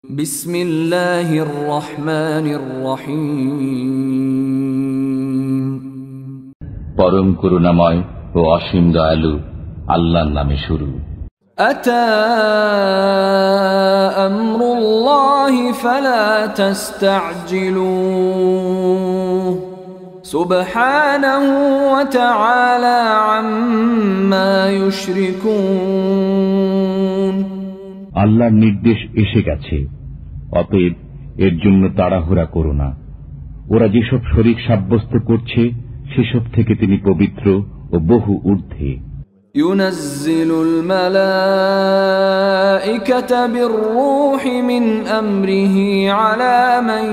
বিসমিল্লাহির রহমানির রহিম। পরম করুণাময় ও অসীম দয়ালু আল্লাহর নামে শুরু। আতা আমরুল্লাহি ফালা তাস্তা'জিলুহু সুবহানাহু ওয়া তাআলা আম্মা ইউশরিকুন। আল্লাহর নির্দেশ এসে গেছে, অতএব এর জন্য তাড়াহুড়া করো না। ওরা যেসব শরীক সাব্যস্ত করছে সেসব থেকে তিনি পবিত্র ও বহু ঊর্ধ্বে। ইউনাজ্জিলুল মালাইকাতা বির-রূহি মিন আমরিহি আলা মান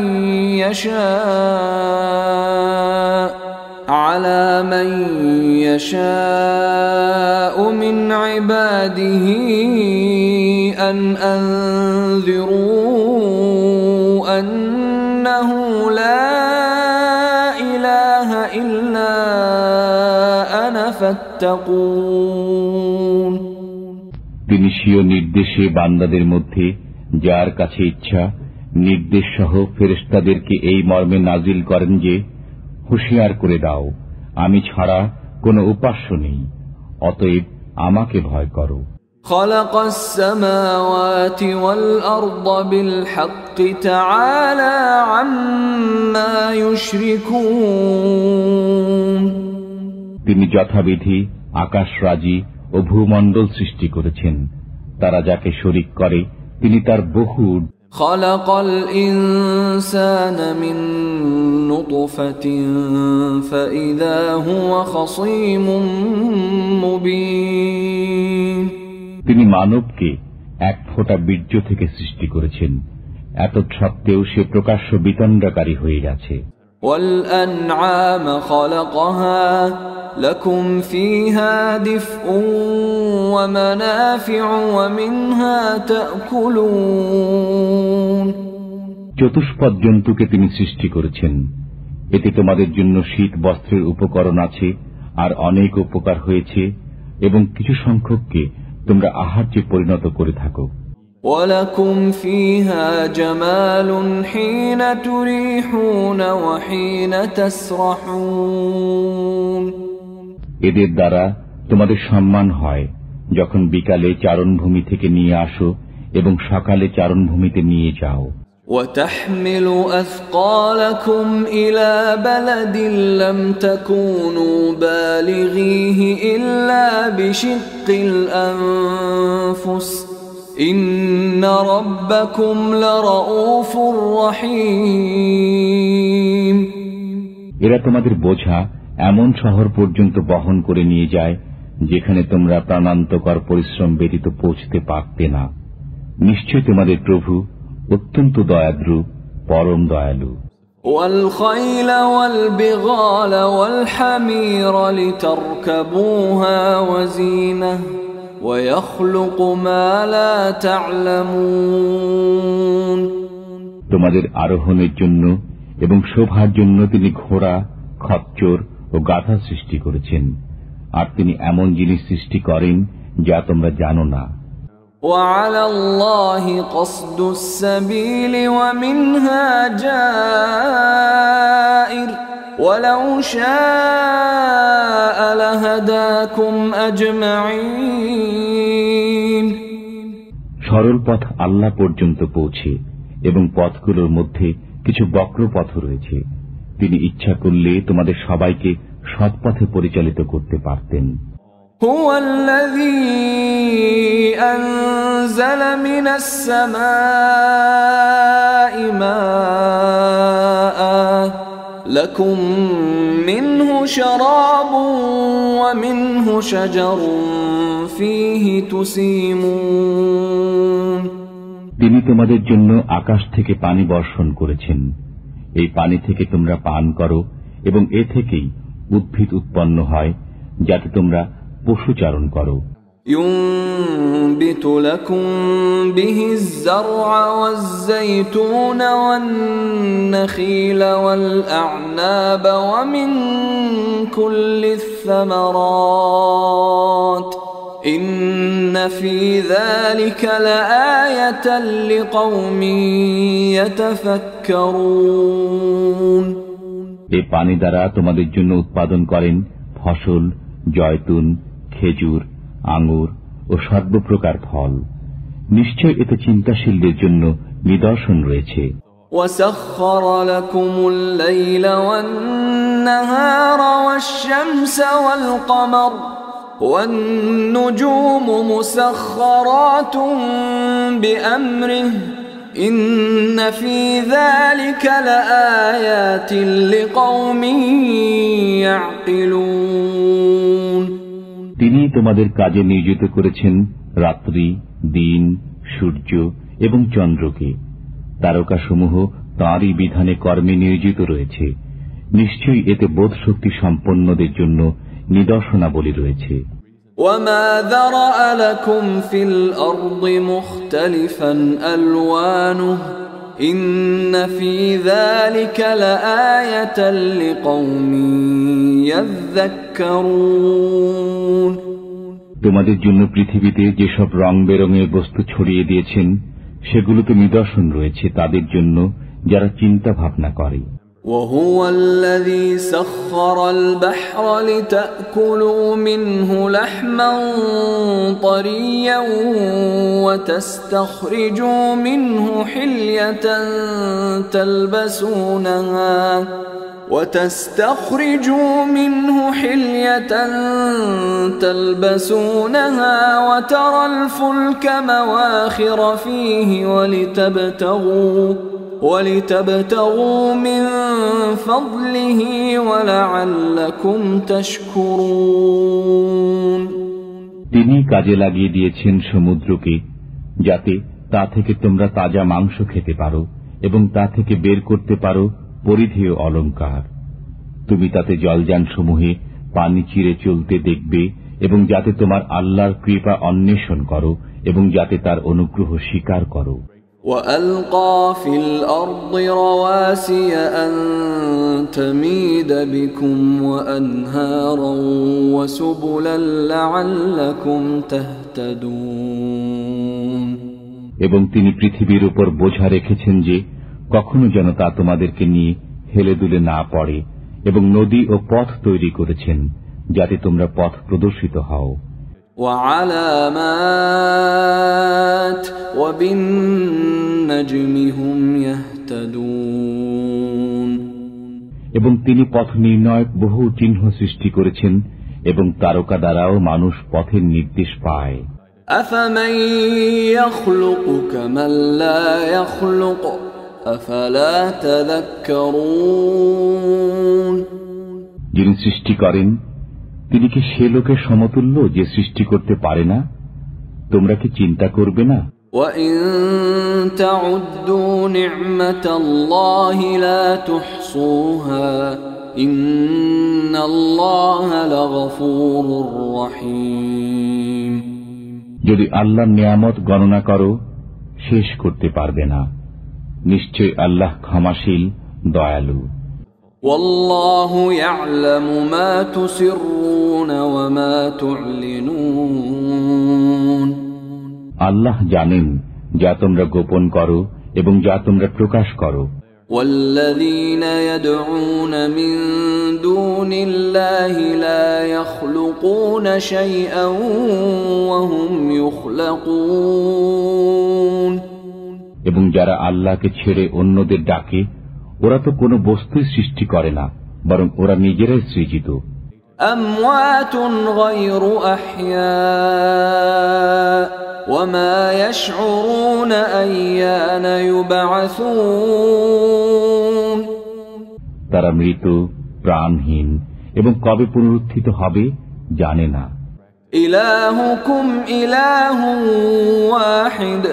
ইয়াশা'উ মিন ইবাদিহি أن أنذروا أنه لا إله إلا أنا فاتقون। তিনি স্বীয় নির্দেশে বান্দাদের মধ্যে যার কাছে ইচ্ছা নির্দেশ সহ ফেরেশতাদেরকে এই মর্মে নাজিল করেন যে, হুঁশিয়ার করে দাও, আমি ছাড়া কোনো উপাস্য নেই, অতএব আমাকে ভয় করো। خلق السماوات والأرض بالحق تعالى عما يشركون। তিনি যথাবিধি আকাশরাজি ও ভূমণ্ডল সৃষ্টি করেছেন, তারা যাকে শরীক করে তিনি তার বহু। خلق الإنسان من نطفة فإذا هو خصيم مبين। তিনি মানবকে এক ফোঁটা বীর্য থেকে সৃষ্টি করেছেন, এত সত্ত্বেও সে প্রকাশ্য বিতণ্ডাকারী হয়ে গেছে। وَالْأَنْعَامَ خَلَقَهَا لَكُمْ فِيهَا دِفْءٌ وَمَنَافِعُ وَمِنْهَا تَأْكُلُونَ। চতুষ্পদ জন্তুকে তিনি সৃষ্টি করেছেন, এতে তোমাদের জন্য শীত বস্ত্রের উপকরণ আছে আর অনেক উপকার হয়েছে, এবং কিছু সংখ্যককে তোমরা আহার্যে পরিণত করে থাকো। وَلَكُمْ فِيهَا جَمَالٌ حِينَ تُرِيحُونَ وَحِينَ تَسْرَحُونَ। এদের দ্বারা তোমাদের সম্মান হয় যখন বিকালে চারণভূমি থেকে নিয়ে আসো এবং সকালে চারণভূমিতে নিয়ে যাও। وَتَحْمِلُ أَثْقَالَكُمْ إِلَى بَلَدٍ لَّمْ تَكُونُوا بَالِغِيهِ إِلَّا بِشِقِّ الْأَنفُسِ إِنَّ رَبَّكُمْ لَرَءُوفٌ رَّحِيمٌ। এরা তোমাদের বোঝা এমন শহর পর্যন্ত বহন করে নিয়ে যায় যেখানে তোমরা প্রাণান্তকর পরিশ্রম ব্যতীত পৌঁছতে পারতে না। নিশ্চয় তোমাদের প্রভু অত্যন্ত দয়াদ্রু, পরম দয়ালু। وَالْخَيْلَ وَالْبِغَالَ وَالْحَمِيرَ لِتَرْكَبُوهَا وَزِينَةً وَيَخْلُقُ مَا لَا تَعْلَمُونَ। তোমাদের আরোহণের জন্য এবং শোভার জন্য তিনি ঘোড়া, খচ্চর ও গাধা সৃষ্টি করেছেন, আর তিনি এমন জিনিস সৃষ্টি করেন যা তোমরা জানো না। وَعَلَى اللَّهِ قَصْدُ السَّبِيلِ وَمِنْهَا جَائِرٌ وَلَوْ شَاءَ لَهَدَاكُمْ أَجْمَعِينَ। সরল পথ আল্লাহ পর্যন্ত পৌঁছে এবং পথগুলোর মধ্যে কিছু বক্র পথ রয়েছে। তিনি ইচ্ছা করলে তোমাদের সবাইকে সৎপথে পরিচালিত করতে পারতেন। هو الذي أنزل من السماء ماء لكم منه شراب ومنه شجر فيه تسيمون। তিনি তোমাদের জন্য আকাশ থেকে পানি বর্ষণ করেছেন, এই পানি থেকে তোমরা পান করো এবং এ থেকেই উদ্ভিদ উৎপন্ন হয় যাতে তোমরা পশুচারণ করো। ينبت لكم به الزرع والزيتون والنخيل والأعناب ومن كل الثمرات إن في ذلك لآية لقوم يتفكرون এই পানি দ্বারা তোমাদের জন্য উৎপাদন করেন ফসল, জয়তুন, খেজুর, আঙ্গুর ও সর্বপ্রকার ফল। নিশ্চয় এতে চিন্তাশীলদের জন্য নিদর্শন রয়েছে। وسخر لكم الليل والنهار والشمس والقمر والنجوم مسخرات بأمره إن في ذلك لآيات لقوم يعقلون তিনি তোমাদের কাজে নিয়োজিত করেছেন রাত্রি, দিন, সূর্য এবং চন্দ্রকে। তারকাসমূহ তাঁরই বিধানে কর্মে নিয়োজিত রয়েছে। নিশ্চয়ই এতে বোধ শক্তি সম্পন্নদের জন্য নিদর্শনাবলী রয়েছে। وما ذرأ لكم في الأرض مختلفا ألوانه إن في ذلك لآية لقوم يذكرون তোমাদের জন্য পৃথিবীতে যেসব রং বেরঙের বস্তু ছড়িয়ে দিয়েছেন সেগুলোতে নিদর্শন রয়েছে তাদের জন্য যারা চিন্তা ভাবনা করে। وهو الذي سخر البحر لتأكلوا منه لحما طريا وتستخرجوا منه حلية تلبسونها وترى الفلك مواخر فيه ولتبتغوا من فضله ولعلكم تشكرون তিনি কাজে লাগিয়ে দিয়েছেন সমুদ্রকে যাতে তা থেকে তোমরা তাজা মাংস খেতে পারো এবং তা থেকে বের করতে পারো পরিধেয় অলংকার। তুমি তাতে জলযান সমূহে পানি চিরে চলতে দেখবে এবং যাতে তোমার আল্লাহর কৃপা অন্বেষণ করো এবং যাতে তার অনুগ্রহ স্বীকার করো। وألقى في الأرض رواسي أن تميد بكم وأنهارا وسبلا لعلكم تهتدون এবং তিনি পৃথিবীর উপর বোঝা রেখেছেন যে কখনো যেন তা তোমাদেরকে নিয়ে হেলে দুলে না পড়ে এবং নদী ও পথ তৈরি করেছেন যাতে তোমরা পথ প্রদর্শিত হও। وعلامات وبالنجم هم يهتدون এবং তিনি পথ নির্ণয়ক বহু চিহ্ন সৃষ্টি করেছেন এবং তারকা দ্বারাও মানুষ পথের নির্দেশ পায়। أفمن يخلق كمن لا يخلق أفلا تذكرون যিনি সৃষ্টি করেন তিনি কি সে লোকের সমতুল্য যে সৃষ্টি করতে পারে না? তোমরা কি চিন্তা করবে না? وَإِن تَعُدُّوا نِعْمَةَ اللَّهِ لَا تُحْصُوهَا إِنَّ اللَّهَ لَغَفُورٌ رَّحِيمٌ যদি আল্লাহর নিয়ামত গণনা করো শেষ করতে পারবে না। নিশ্চয় আল্লাহ ক্ষমাশীল, দয়ালু। والله يعلم ما تسرون وما تعلنون আল্লাহ জানেন যা তোমরা গোপন করো এবং যা তোমরা প্রকাশ করো। والذين يدعون من دون الله لا يخلقون شيئا وهم يخلقون এবং যারা আল্লাহকে ছেড়ে অন্যদের ডাকে ওরা তো কোনো বস্তুই সৃষ্টি করে না, বরং ওরা নিজেরাই সৃজিত। أموات غير أحياء وما يشعرون أيان يبعثون তারা মৃত, প্রাণহীন এবং কবে পুনরুত্থিত হবে জানে না। إلهكم إله واحد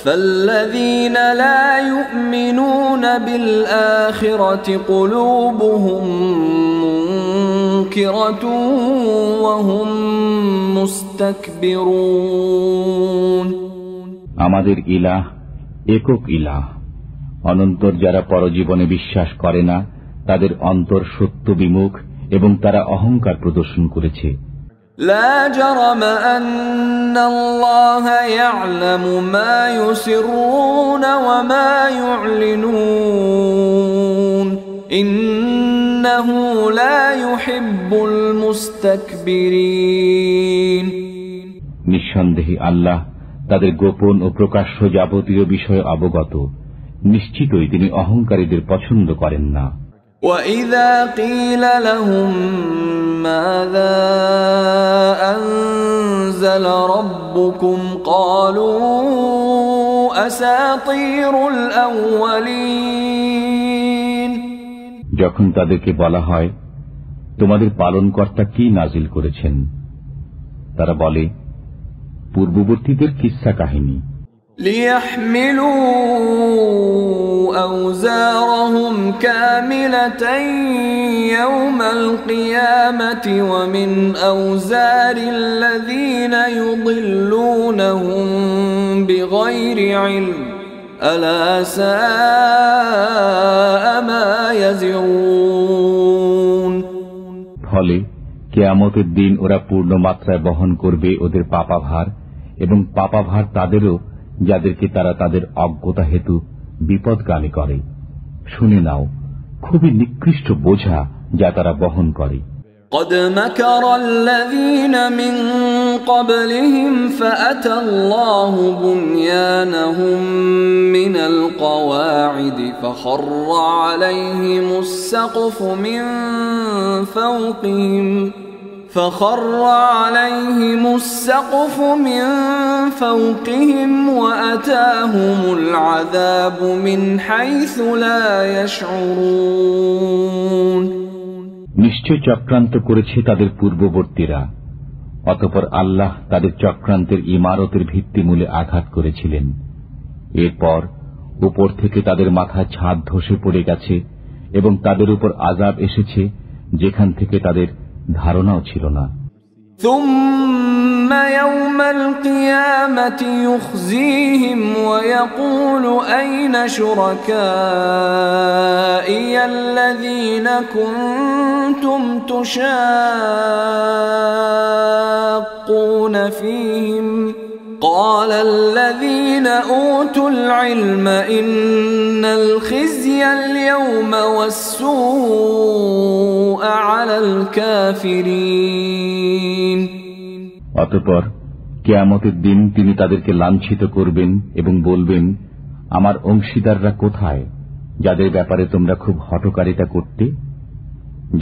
فالذين لا يؤمنون بالآخرة قلوبهم منكرة وهم مستكبرون আমাদের ইলাহ একক ইলাহ, অনন্তর যারা পরজীবনে বিশ্বাস করে না তাদের অন্তর সত্য বিমুখ এবং তারা অহংকার প্রদর্শন করেছে। لا جرم أن الله يعلم ما يسرون وما يعلنون إنه لا يحب المستكبرين নিঃসন্দেহে আল্লাহ তাদের গোপন ও প্রকাশ্য যাবতীয় বিষয়ে অবগত। নিশ্চিতই তিনি অহংকারীদের পছন্দ করেন না। وَإِذَا قِيلَ لَهُم مَّاذَا أَنزَلَ رَبُّكُمْ قَالُوا أَسَاطِيرُ الْأَوَّلِينَ যখন তাদেরকে বলা হয়, তোমাদের পালনকর্তা কি নাজিল করেছেন, তারা বলে, পূর্ববর্তীদের কিসসা কাহিনী। لِيَحْمِلُوا أَوْزَارَهُمْ كَامِلَةً يَوْمَ الْقِيَامَةِ وَمِنْ أَوْزَارِ الَّذِينَ يُضِلُّونَهُم بِغَيْرِ عِلْمٍ أَلَا سَاءَ مَا يَزِرُونَ ফলে কিয়ামতের দিন ওরা পূর্ণ মাত্রায় বহন করবে ওদের পাপাভার, এবং পাপাভার তাদেরও যাদেরকে তারা তাদের অজ্ঞতা হেতু বিপদগামী করে। শুনে নাও, খুবই নিকৃষ্ট বোঝা যা তারা বহন করে। قد مكر الذين من قبلهم فأتى الله بنيانهم من القواعد فخر عليهم السقف من فوقهم وأتاهم العذاب من حيث لا يشعرون নিশ্চয় চক্রান্ত করেছে তাদের পূর্ববর্তীরা, অতঃপর আল্লাহ তাদের চক্রান্তের ইমারতের ভিত্তিমূলে আঘাত করেছিলেন। এরপর উপর থেকে তাদের মাথায় ছাদ ধসে পড়ে গেছে এবং তাদের উপর আযাব এসেছে যেখান থেকে তাদের ধারণাও ছিল না। ثم يوم القيامة يخزيهم ويقول أين شركائي الذين كنتم تشاقون فيهم قال الذين أوتوا العلم إن الخزي اليوم والسوء على الكافرين অতঃপর কিয়ামতের দিন তিনি তাদেরকে লাঞ্ছিত করবেন এবং বলবেন, আমার অংশীদাররা কোথায়, যাদের ব্যাপারে তোমরা খুব হঠকারিতা করতে?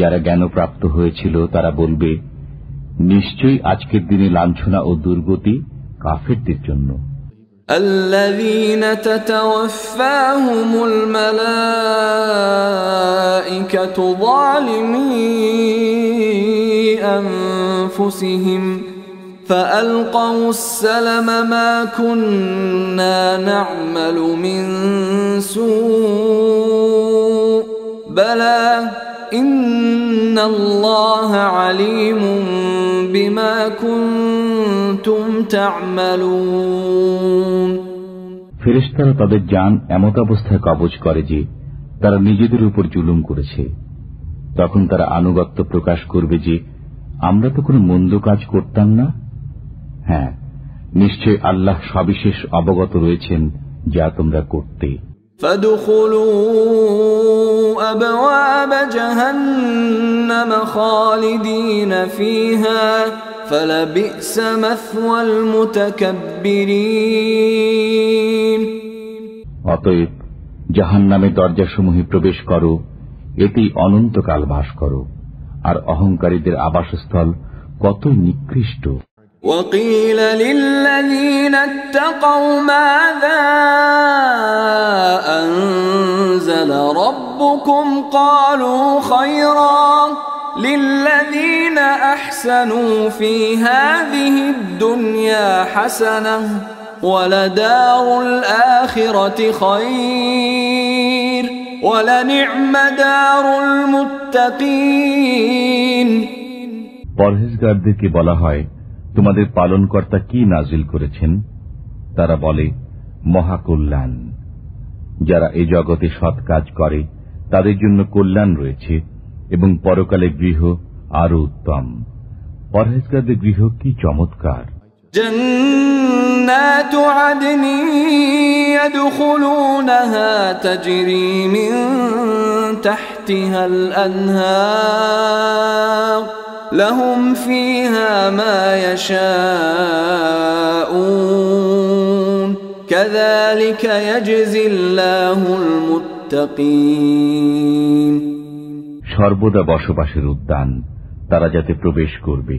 যারা জ্ঞানপ্রাপ্ত হয়েছিল তারা বলবে, নিশ্চয়ই আজকের দিনে লাঞ্ছনা ও দুর্গতি কাফেরদের জন্য। الذين تتوفاهم الملائكة ظالمي أنفسهم فألقوا السلم ما كنا نعمل من سوء بلى إن الله عليم بما كنتم تعملون ফেরেশতারা তাদের জান এমত অবস্থায় কবজ করে যে তারা নিজেদের উপর জুলুম করেছে। তখন তারা আনুগত্য প্রকাশ করবে যে আমরা তো কোনো মন্দ কাজ করতাম না। হ্যাঁ, নিশ্চয় আল্লাহ সবিশেষ অবগত রয়েছেন যা তোমরা করতে। فادخلوا أبواب جهنم خالدين فيها فلبئس مثوى المتكبرين অতএব জাহান্নামের দরজাসমূহে প্রবেশ করো, এতেই অনন্তকাল বাস করো, আর অহংকারীদের আবাসস্থল কতই নিকৃষ্ট। وقيل للذين اتقوا ماذا أنزل ربكم قالوا خيرا للذين أحسنوا في هذه الدنيا حسنة ولدار الآخرة خير ولنعم دار المتقين পরহেজগারদেরকে বলা হয়, তোমাদের পালনকর্তা কি নাজিল করেছেন? তারা বলে, মহাকল্যাণ। যারা এ জগতে সৎ কাজ করে তাদের জন্য কল্যাণ রয়েছে এবং পরকালে গৃহ আরো উত্তম। পরহেজগারদের গৃহ কি চমৎকার! جنات عدن يدخلونها تجري من تحتها الأنهار لهم فيها ما يشاءون كذلك يجزي الله المتقين সর্বদা বসবাসের উদ্যান তারা যাতে প্রবেশ করবে,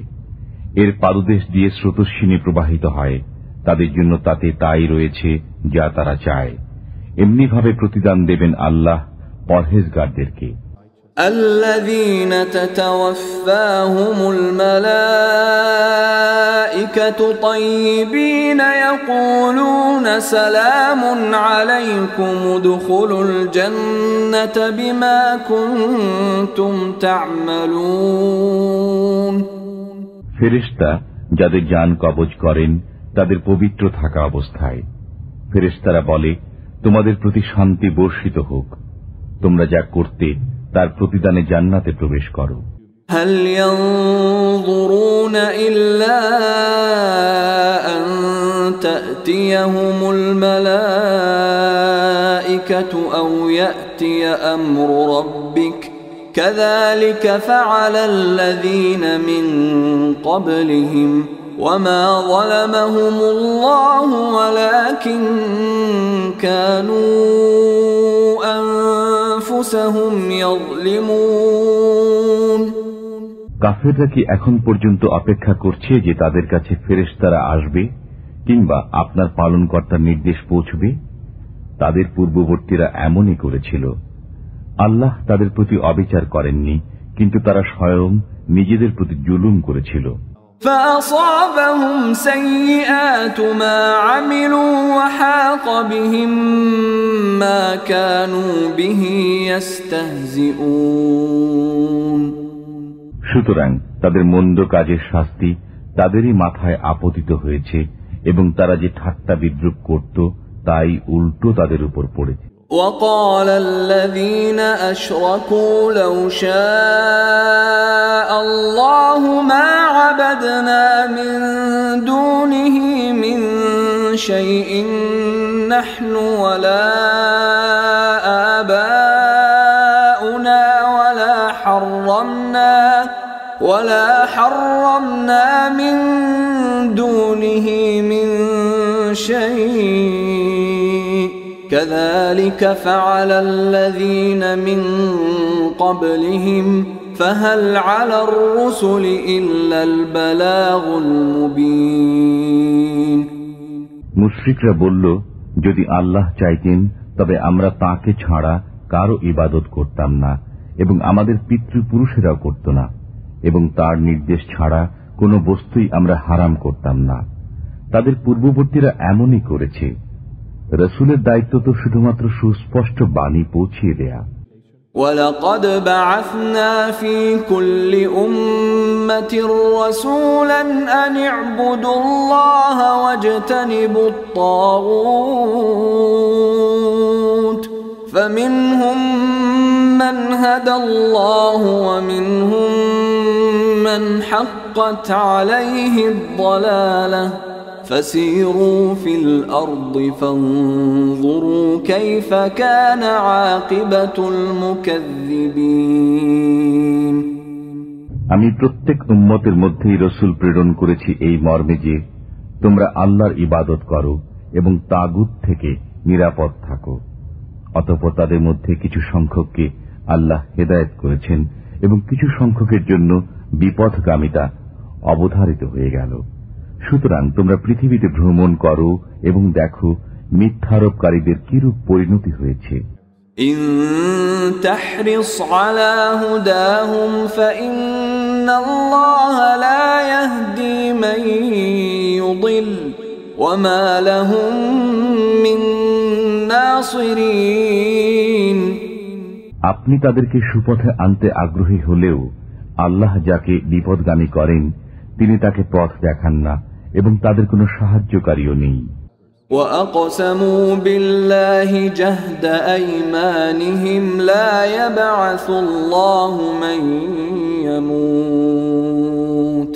এর পাদদেশ দিয়ে স্রোতস্বিনী প্রবাহিত হয়, তাদের জন্য তাতে তাই রয়েছে যা তারা চায়। এমনি ভাবে প্রতিদান দেবেন আল্লাহ পরহেজগারদেরকে। الذين تتوفاهم الملائكة طيبين يقولون سلام عليكم ادخلوا الجنة بما كنتم تعملون ফেরেশতা যাদের জান কবজ করেন তাদের পবিত্র থাকা অবস্থায় ফেরেশতারা বলে, তোমাদের প্রতি শান্তি বর্ষিত হোক, তোমরা যা করতে তার প্রতিদানে জান্নাতে প্রবেশ করো। هل ينظرون إلا أن تأتيهم الملائكة أو يأتي أمر ربك كذلك فعل الذين من قبلهم وما ظلمهم الله ولكن كانوا أنفسهم يظلمون কাফেররা কি এখন পর্যন্ত অপেক্ষা করছে যে তাদের কাছে ফেরেশতারা আসবে কিংবা আপনার পালনকর্তার নির্দেশ পৌঁছবে? তাদের পূর্ববর্তীরা এমনই করেছিল। আল্লাহ তাদের প্রতি অবিচার করেননি, কিন্তু তারা স্বয়ং নিজেদের প্রতি জুলুম করেছিল। فأصابهم سيئات ما عملوا وحاق بهم ما كانوا به يستهزئون সুতরাং তাদের মন্দ কাজের শাস্তি তাদেরই মাথায় আপতিত হয়েছে এবং তারা যে ঠাট্টা বিদ্রুপ করত তাই উল্টো তাদের উপর পড়েছে। وقال الذين أشركوا لو شاء الله ما عبدنا من دونه من شيء نحن ولا آباؤنا ولا حرمنا من دونه من شيء كذلك فعل الذين من قبلهم فهل على الرسل إلا البلاغ المبين মুশরিকরা বলল, যদি আল্লাহ চাইতেন তবে আমরা তাকে ছাড়া কারো ইবাদত করতাম না এবং আমাদের পিতৃপুরুষেরাও করত না, এবং তার নির্দেশ ছাড়া কোনো বস্তুই আমরা হারাম করতাম না। তাদের পূর্ববর্তীরা এমনই করেছে। রাসূলের দায়িত্ব তো শুধুমাত্র সুস্পষ্ট বাণী পৌঁছিয়ে দেয়া। وَلَقَدْ بَعَثْنَا فِي كُلِّ أُمَّةٍ رَسُولًا أَنِ اعْبُدُوا اللَّهَ وَاجْتَنِبُوا الطَّاغُوتَ فَمِنْهُمْ مَنْ هَدَى اللَّهُ وَمِنْهُمْ مَنْ حَقَّتْ عَلَيْهِ الضَّلَالَةُ فسيروا في الأرض فانظروا كيف كان عاقبة المكذبين আমি প্রত্যেক উম্মতের মধ্যেই রাসূল প্রেরণ করেছি এই মর্মে যে তোমরা আল্লাহর ইবাদত করো এবং তাগুত থেকে নিরাপদ থাকো। অতঃপর তাদের মধ্যে কিছু সংখ্যককে আল্লাহ হেদায়েত করেছেন এবং কিছু সংখ্যকের জন্য বিপথগামিতা অবধারিত হয়ে গেল। সুতরাং তোমরা পৃথিবীতে ভ্রমণ করো এবং দেখো মিথ্যারোপকারীদের কিরূপ পরিণতি হয়েছে। ইন তাহরিস আলা হুদাহুম ফাইন্নাল্লাহা লা ইয়াহদি মান ইউদিল ওয়া মা লাহুম মিন নাসিরিন আপনি তাদেরকে সুপথে আনতে আগ্রহী হলেও আল্লাহ যাকে বিপদগামী করেন তিনি তাকে পথ দেখান না এবং তাদের কোনো সাহায্যকারীও নেই। وَأَقْسَمُوا بِاللَّهِ جَهْدَ أَيْمَانِهِمْ لَا يَبْعَثُ اللَّهُ مَن يَمُوتُ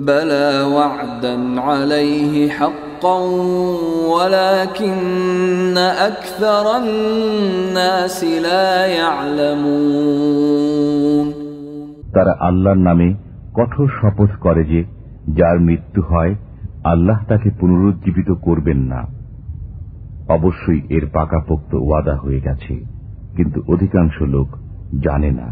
بلى وعدا عليه حقا ولكن أكثر الناس لا يعلمون তারা আল্লাহর নামে কঠোর শপথ করে যে যার মৃত্যু হয় আল্লাহ তাকে পুনরুজ্জীবিত করবেন না। অবশ্যই এর পাকাপোক্ত ওয়াদা হয়ে গেছে, কিন্তু অধিকাংশ লোক জানে না।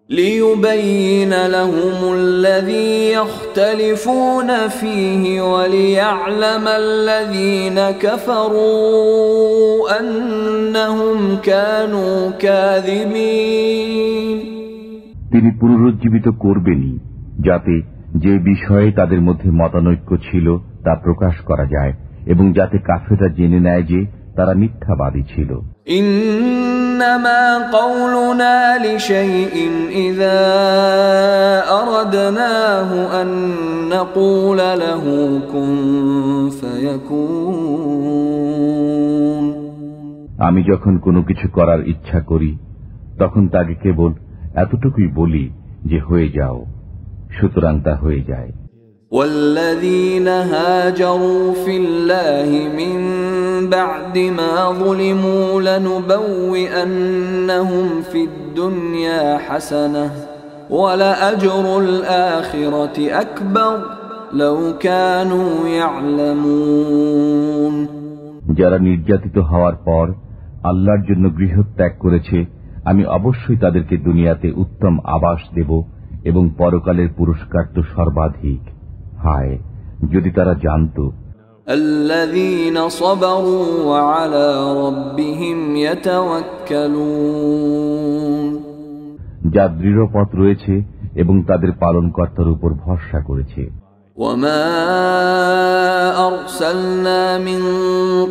ليبين لهم الذي يختلفون فيه وليعلم الذين كفروا أنهم كانوا كاذبين তিনি পুনরুজ্জীবিত করবেনই, যাতে যে বিষয়ে তাদের মধ্যে মতানৈক্য ছিল তা প্রকাশ করা যায় এবং যাতে কাফেররা জেনে নেয় যে তারা মিথ্যাবাদী ছিল। إنما قولنا لشيء إذا أردناه أن نقول له كن فيكون আমি যখন কোনো কিছু করার ইচ্ছা করি তখন তাকে কেবল এতটুকুই বলি যে হয়ে যাও, সুতরাং তা হয়ে যায়। والذين هاجروا في الله من بعد ما ظلموا لنبوئنهم في الدنيا حسنة ولأجر الآخرة أكبر لو كانوا يعلمون যারা নির্যাতিত হওয়ার পর আল্লাহর জন্য গৃহত্যাগ করেছে, আমি অবশ্যই তাদেরকে দুনিয়াতে উত্তম আবাস দেব এবং পরকালের পুরস্কার তো সর্বাধিক। হায়, যদি তারা জানত। الذين صبروا وعلى ربهم يتوكلون যার দৃঢ় পথ রয়েছে এবং তাদের পালনকর্তার উপর ভরসা করেছে। وما أرسلنا من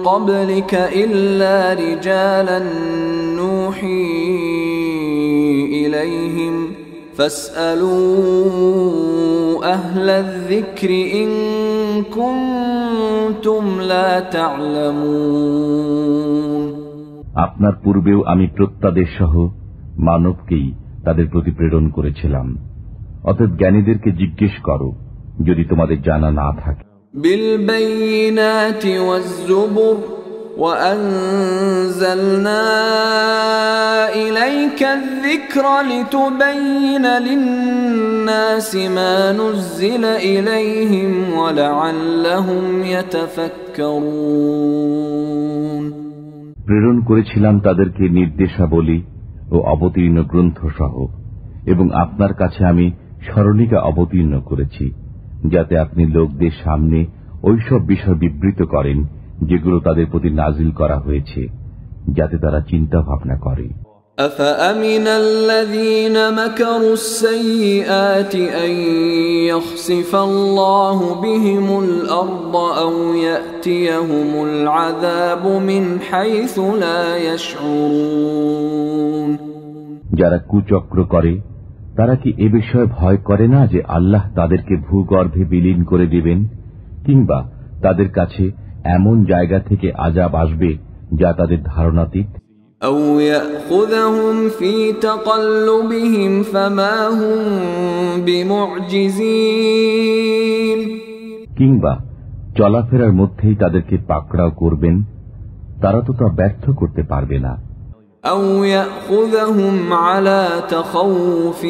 قبلك إلا رجالا نوحي إليهم فاسألوا أهل الذكر إن كنتم لا تعلمون আপনার পূর্বেও আমি প্রত্যাদেশ সহ মানবকেই তাদের প্রতি প্রেরণ করেছিলাম, অতএব জ্ঞানীদেরকে জিজ্ঞেস করো যদি তোমাদের জানা না থাকে। بالبينات والزبر وأنزلنا إليك الذكر لتبين للناس ما نزل إليهم ولعلهم يتفكرون প্রেরণ করেছিলাম তাদেরকে নির্দেশাবলী ও অবতীর্ণ গ্রন্থ সহ, এবং আপনার কাছে আমি স্মরণিকা অবতীর্ণ করেছি যাতে আপনি লোকদের সামনে ওইসব বিষয় বিবৃত করেন যেগুলো তাদের প্রতি নাজিল করা হয়েছে, যাতে তারা চিন্তা ভাবনা করে। أفأمن الذين مكروا السيئات أن يخسف الله بهم الأرض أو يأتيهم العذاب من حيث لا يشعرون যারা কুচক্র করে তারা কি এ বিষয়ে ভয় করে না যে আল্লাহ তাদেরকে ভূগর্ভে বিলীন করে দিবেন, কিংবা তাদের কাছে এমন জায়গা থেকে আযাব আসবে যা তাদের ধারণাতীত। أو يأخذهم في تقلبهم فما هم بمعجزين কিংবা চলাফেরার মধ্যেই তাদেরকে পাকড়াও করবেন, তারা তো তা ব্যর্থ করতে পারবে না। أو يأخذهم على تخوف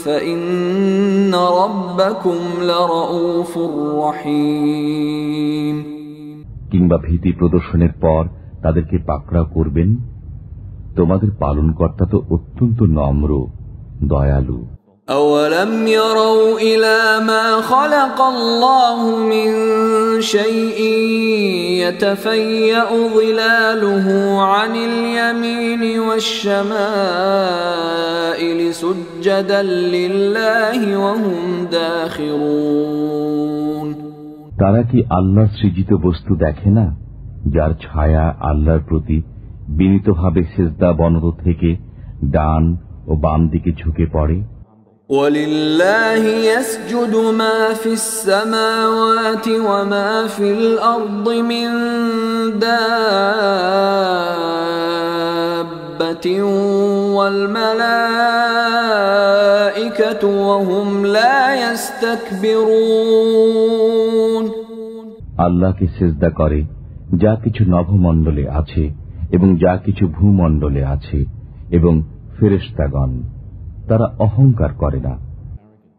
فإن ربكم لرؤوف رحيم কিংবা ভীতি প্রদর্শনের পর তাদেরকে পাকড়াও করবেন, তোমাদের পালনকর্তা তো অত্যন্ত নম্র দয়ালু। أولم يروا إلى ما خلق الله من شيء يتفيأ ظلاله عن اليمين والشمائل سجدا لله وهم داخرون তারা কি আল্লাহর সৃজিত বস্তু দেখে না, যার ছায়া আল্লাহর প্রতি বিনীতভাবে সিজদা বনত থেকে ডান ও বাম দিকে ঝুঁকে পড়ে। وَلِلَّهِ يَسْجُدُ مَا فِي السَّمَاوَاتِ وَمَا فِي الْأَرْضِ مِن دَابَّةٍ وَالْمَلَائِكَةُ الْمَلَائِكَةُ وَهُمْ لَا يَسْتَكْبِرُونَ আল্লাহকে সিজদা করে যা কিছু নভমণ্ডলে আছে এবং যা কিছু ভূমণ্ডলে আছে এবং ফেরেশতাগণ, তারা অহংকার করে না।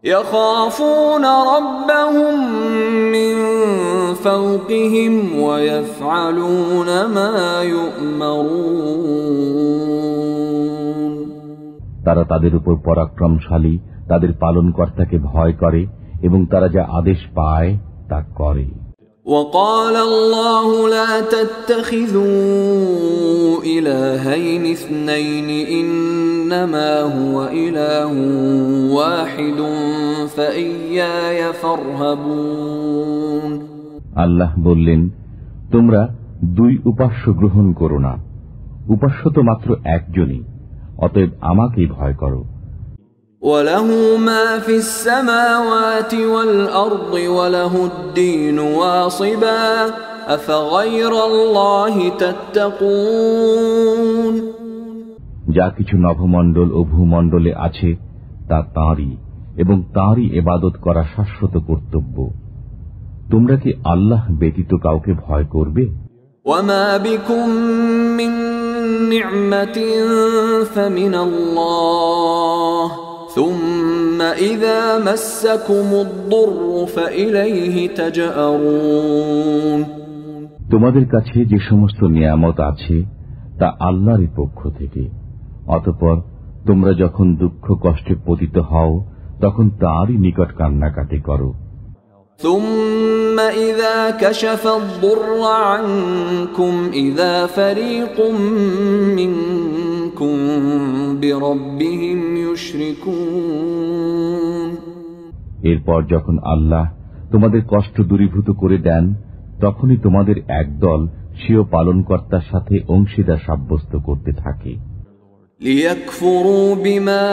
يَخَافُونَ رَبَّهُم مِّن فَوْقِهِمْ وَيَفْعَلُونَ مَا يُؤْمَرُونَ তারা তাদের উপর পরাক্রমশালী তাদের পালনকর্তাকে ভয় করে এবং তারা যা আদেশ পায় তা করে। وَقَالَ اللَّهُ لَا تَتَّخِذُوا إِلَٰهَيْنِ اثْنَيْنِ إِنَّمَا هُوَ إِلَٰهٌ وَاحِدٌ فَإِيَّايَ فَارْهَبُونِ আল্লাহ বললেন, তোমরা দুই উপাস্য গ্রহণ করো না, উপাস্য তো মাত্র একজনই, অতএব আমাকেই ভয় করো। وَلَهُ مَا فِي السَّمَاوَاتِ وَالْأَرْضِ وَلَهُ الدِّينُ وَاصِبًا أَفَغَيْرَ اللَّهِ تَتَّقُونَ যা কিছু নভমণ্ডল ও ভূমণ্ডলে আছে তা তাঁরই এবং তাঁরই ইবাদত করা শাশ্বত কর্তব্য। তোমরা কি আল্লাহ ব্যতীত কাউকে ভয় করবে? وَمَا بِكُم مِّن نِّعْمَةٍ فَمِنَ اللَّهِ ثُمَّ إِذَا مَسَّكُمُ الضُّرُّ فَإِلَيْهِ تَجْأَرُونَ তোমাদের কাছে যে সমস্ত নিয়ামত আছে তা আল্লাহরই পক্ষ থেকে, অতঃপর তোমরা যখন দুঃখ কষ্টে পতিত হও তখন তাঁরই নিকট কান্নাকাটি করো। ثُمَّ إِذَا كَشَفَ الضُّرَّ عَنكُمْ إِذَا فَرِيقٌ مِّنكُم بِرَبِّهِمْ يُشْرِكُونَ এরপর যখন আল্লাহ তোমাদের কষ্ট দূরীভূত করে দেন তখনই তোমাদের একদল স্বীয় পালনকর্তার সাথে অংশীদার সাব্যস্ত করতে থাকে। لِيَكْفُرُوا بِمَا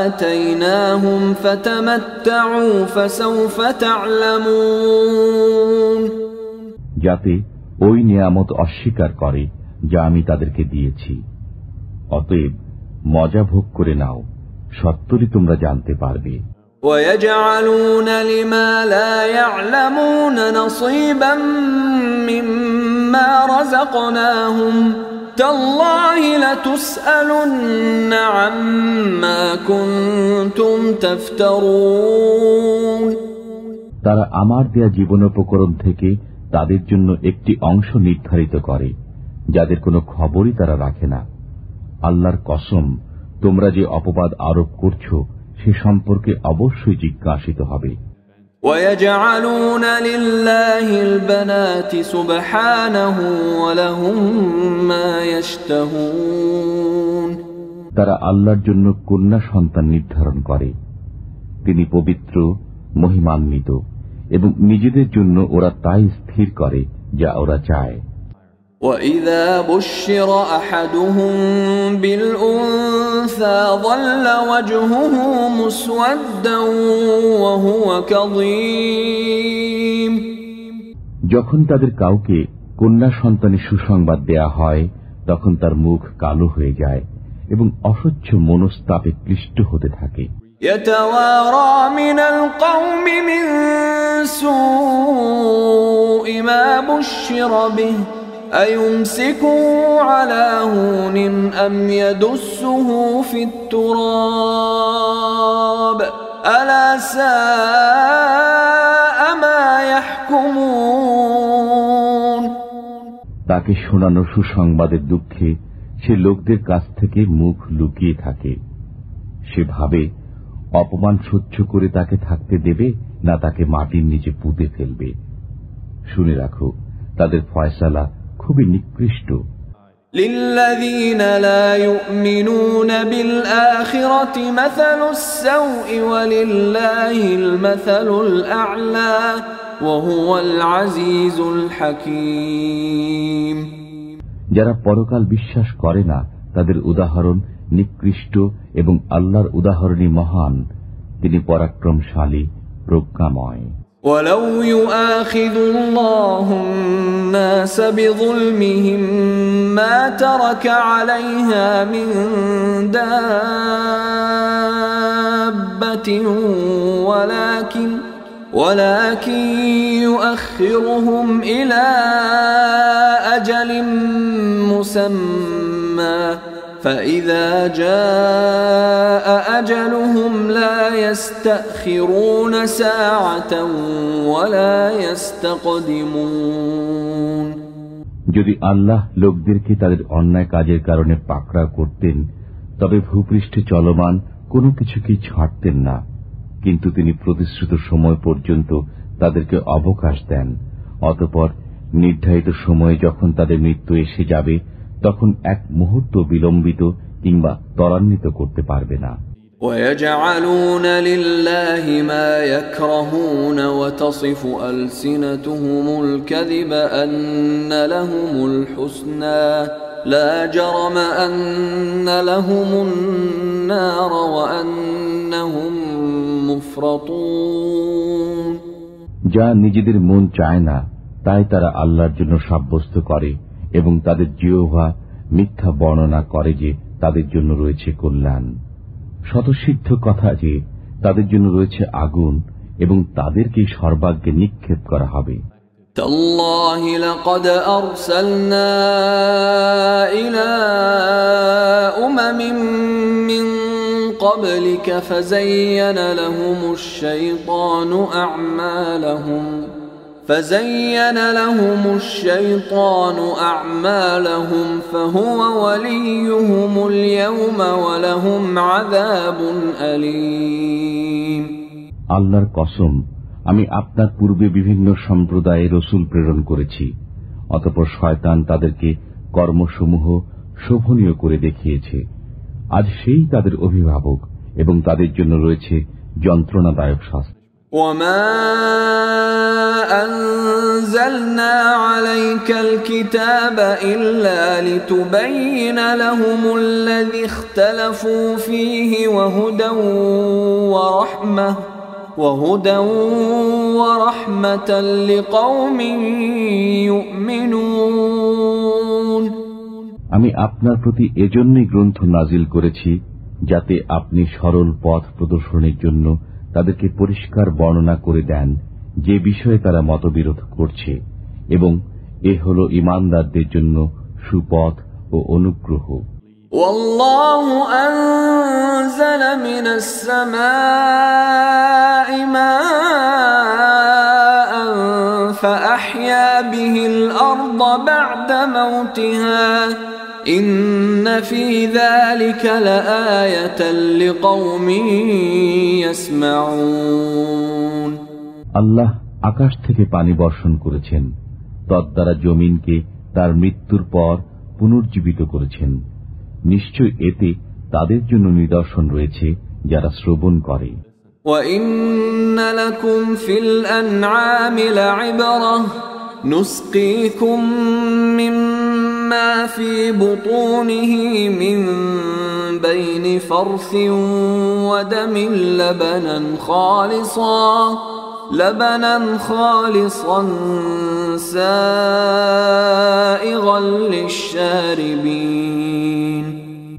آتَيْنَاهُمْ فَتَمَتَّعُوا فَسَوْفَ تَعْلَمُونَ যাতে ওই নিয়ামত অস্বীকার করে যা আমি তাদেরকে দিয়েছি, অতএব মজা ভোগ করে নাও, সত্তরই তোমরা জানতে পারবে। وَيَجْعَلُونَ لِمَا لَا يَعْلَمُونَ نَصِيبًا مِّمَّا رَزَقْنَاهُمْ تَاللَّهِ لَتُسْأَلُنَّ عَمَّا كُنتُمْ تَفْتَرُونَ তারা আমার দেয়া জীবনোপকরণ থেকে তাদের জন্য একটি অংশ নির্ধারিত করে যাদের কোনো খবরই তারা রাখে না। আল্লাহর কসম, তোমরা যে অপবাদ আরোপ করছো সে সম্পর্কে অবশ্যই জিজ্ঞাসিত হবে। وَيَجْعَلُونَ لِلَّهِ الْبَنَاتِ سُبْحَانَهُ وَلَهُم مَّا يَشْتَهُونَ তারা আল্লাহর জন্য কন্যা সন্তান নির্ধারণ করে, তিনি পবিত্র, মহিমান্বিত, এবং নিজেদের জন্য ওরা তাই স্থির করে যা ওরা চায়। وَإِذَا بُشِّرَ أَحَدُهُم بِالْأُنثَىٰ ظَلَّ وَجْهُهُ مُسْوَدًّا وَهُوَ كَظِيمٌ যখন তাদের কাউকে কন্যা সন্তানের সুসংবাদ দেয়া হয় তখন তার মুখ কালো হয়ে যায় এবং অসহ্য মনস্তাপে ক্লিষ্ট হতে থাকে। يَتَوَارَىٰ مِنَ الْقَوْمِ مِن سُوءِ مَا بُشِّرَ بِهِ أَيُمْسِكُهُ عَلَىٰ هُونٍ أَمْ يَدُسُّهُ فِي التُّرَابِ أَلَا سَاءَ مَا يَحْكُمُونَ তাকে শোনানো সুসংবাদের দুঃখে সে লোকদের কাছ থেকে মুখ লুকিয়ে থাকে। সে ভাবে অপমান সহ্য করে তাকে থাকতে দেবে না তাকে মাটির নিচে পুঁতে ফেলবে। শুনে রাখো, তাদের ফয়সালা খুবই নিকৃষ্ট। لِلَّذِينَ لَا يُؤْمِنُونَ بِالْآخِرَةِ مَثَلُ السَّوْءِ وَلِلَّهِ الْمَثَلُ الْأَعْلَى وَهُوَ الْعَزِيزُ الْحَكِيمُ যারা পরকাল বিশ্বাস করে না তাদের উদাহরণ নিকৃষ্ট এবং আল্লাহর উদাহরণই মহান, তিনি পরাক্রমশালী, প্রজ্ঞাময়। وَلَوْ يُؤَاخِذُ اللَّهُ النَّاسَ الناس بظلمهم ما ترك عليها من دابة ولكن يؤخرهم إلى أجل مسمى فإذا جاء أجلهم لا يستأخرون ساعة ولا يستقدمون যদি আল্লাহ লোকদেরকে তাদের অন্যায় কাজের কারণে পাকড়া করতেন তবে ভূপৃষ্ঠে চলমান কোনো কিছুকেই ছাড়তেন না, কিন্তু তিনি প্রতিশ্রুত সময় পর্যন্ত তাদেরকে অবকাশ দেন। অতঃপর নির্ধারিত সময়ে যখন তাদের মৃত্যু এসে যাবে তখন এক মুহূর্ত বিলম্বিত কিংবা ত্বরান্বিত করতে পারবে না। وَيَجْعَلُونَ لِلَّهِ مَا يَكْرَهُونَ وَتَصِفُ أَلْسِنَتُهُمُ الْكَذِبَ أَنَّ لَهُمُ الْحُسْنَى لَا جَرَمَ أَنَّ لَهُمُ النَّارَ وَأَنَّهُمْ مُفْرَطُونَ যা নিজেদের মন চায় না তাই তারা আল্লাহর জন্য সাব্যস্ত করে এবং তাদের জিহ্বা মিথ্যা বর্ণনা করে যে তাদের জন্য রয়েছে কল্যাণ। স্বতঃসিদ্ধ কথা যে তাদের জন্য রয়েছে আগুন এবং তাদেরকে সর্বাগ্রে নিক্ষেপ করা হবে। تالله لقد أرسلنا إلى أمم من قبلك فزين لهم الشيطان أعمالهم فهو وليهم اليوم ولهم عذاب أليم আল্লাহর কসম, আমি আপনার পূর্বে বিভিন্ন সম্প্রদায়ে রসুল প্রেরণ করেছি, অতঃপর শয়তান তাদেরকে কর্মসমূহ শোভনীয় করে দেখিয়েছে। আজ সেই তাদের অভিভাবক এবং তাদের জন্য রয়েছে যন্ত্রণাদায়ক শাস্তি। وما أنزلنا عليك الكتاب إلا لتبين لهم الذي اختلفوا فيه وهدى ورحمة لقوم يؤمنون আমি আপনার প্রতি এজন্যই গ্রন্থ নাজিল করেছি যাতে আপনি সরল পথ প্রদর্শনের জন্য তাদেরকে পরিষ্কার বর্ণনা করে দেন যে বিষয়ে তারা মতবিরোধ করছে, এবং এ হল ঈমানদারদের জন্য সুপথ ও অনুগ্রহ। ওয়াল্লাহু আনজালা মিনাস সামাই মাআন ফাআহইয়া বিহিল আরদা বা'দা মাউতিহা ইন্না ফী যালিকা লাআয়াতান লিকওমিন ইয়াসমাউন। আল্লাহ আকাশ থেকে পানি বর্ষণ করেছেন, তদ্বারা জমিনকে তার মৃত্যুর পর পুনর্জীবিত করেছেন। নিশ্চয় এতে তাদের জন্য নিদর্শন রয়েছে যারা শ্রবণ করে। وَإِنَّ لَكُمْ فِي الْأَنْعَامِ لَعِبْرَةً نُسْقِيكُم مِّمَّا فِي بُطُونِهِ مِن بَيْنِ فَرْثٍ وَدَمٍ لَبَنًا خَالِصًا سَائِغًا لِلشَّارِبِينَ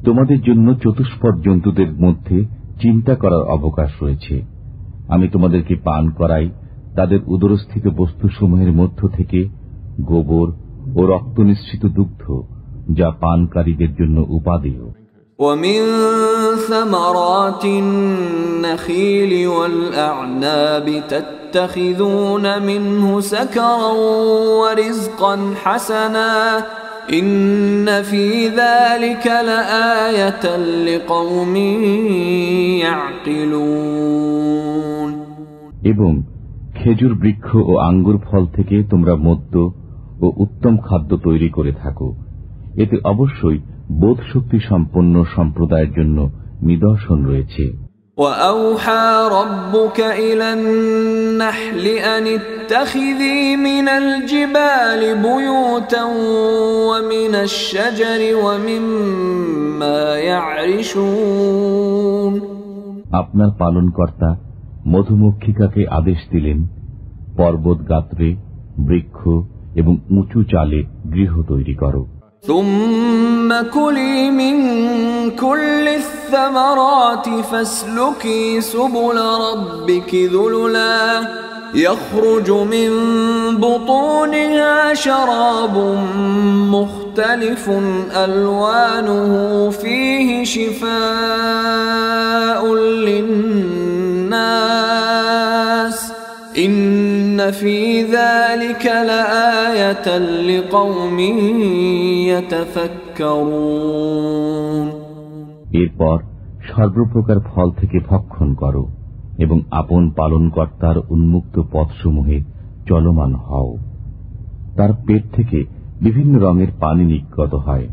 তোমাদের জন্য চতুষ্পদ জন্তুদের মধ্যে চিন্তা করার অবকাশ রয়েছে। আমি তোমাদেরকে পান করাই তাদের উদরস্থিত বস্তুসমূহের মধ্য থেকে গোবর ও রক্ত নিঃসৃত দুগ্ধ, যা পানকারীদের জন্য উপাদেয়। وَمِن ثَمَرَاتِ النَّخِيلِ وَالْأَعْنَابِ تَتَّخِذُونَ مِنْهُ سَكَرًا وَرِزْقًا حَسَنًا إِنَّ فِي ذَلِكَ لَآيَةً لِقَوْمٍ يَعْقِلُونَ এবং খেজুর বৃক্ষ ও আঙ্গুর ফল থেকে তোমরা মদ্য ও উত্তম খাদ্য তৈরি করে থাকো, এতে অবশ্যই বোধ শক্তি সম্পন্ন সম্প্রদায়ের জন্য নিদর্শন রয়েছে। وَأَوْحَى رَبُّكَ إِلَى النَّحْلِ أَنِ اتَّخِذِي مِنَ الْجِبَالِ بُيُوتًا وَمِنَ الشَّجَرِ وَمِمَّا يَعْرِشُونَ আপনার পালনকর্তা মধুমক্ষিকাকে আদেশ দিলেন, পর্বত গাত্রে, বৃক্ষ এবং উঁচু চালে গৃহ তৈরি করো। ثم كلي من كل الثمرات فاسلكي سبل ربك ذللا يخرج من بطونها شراب مختلف ألوانه فيه شفاء للناس إن في ذلك لآية لقوم يتفكرون। এরপর সর্বপ্রকার ফল থেকে ভক্ষণ করো এবং আপন পালনকর্তার উন্মুক্ত পথসমূহে চলমান হও। তার পেট থেকে বিভিন্ন রঙের পানি নির্গত হয়,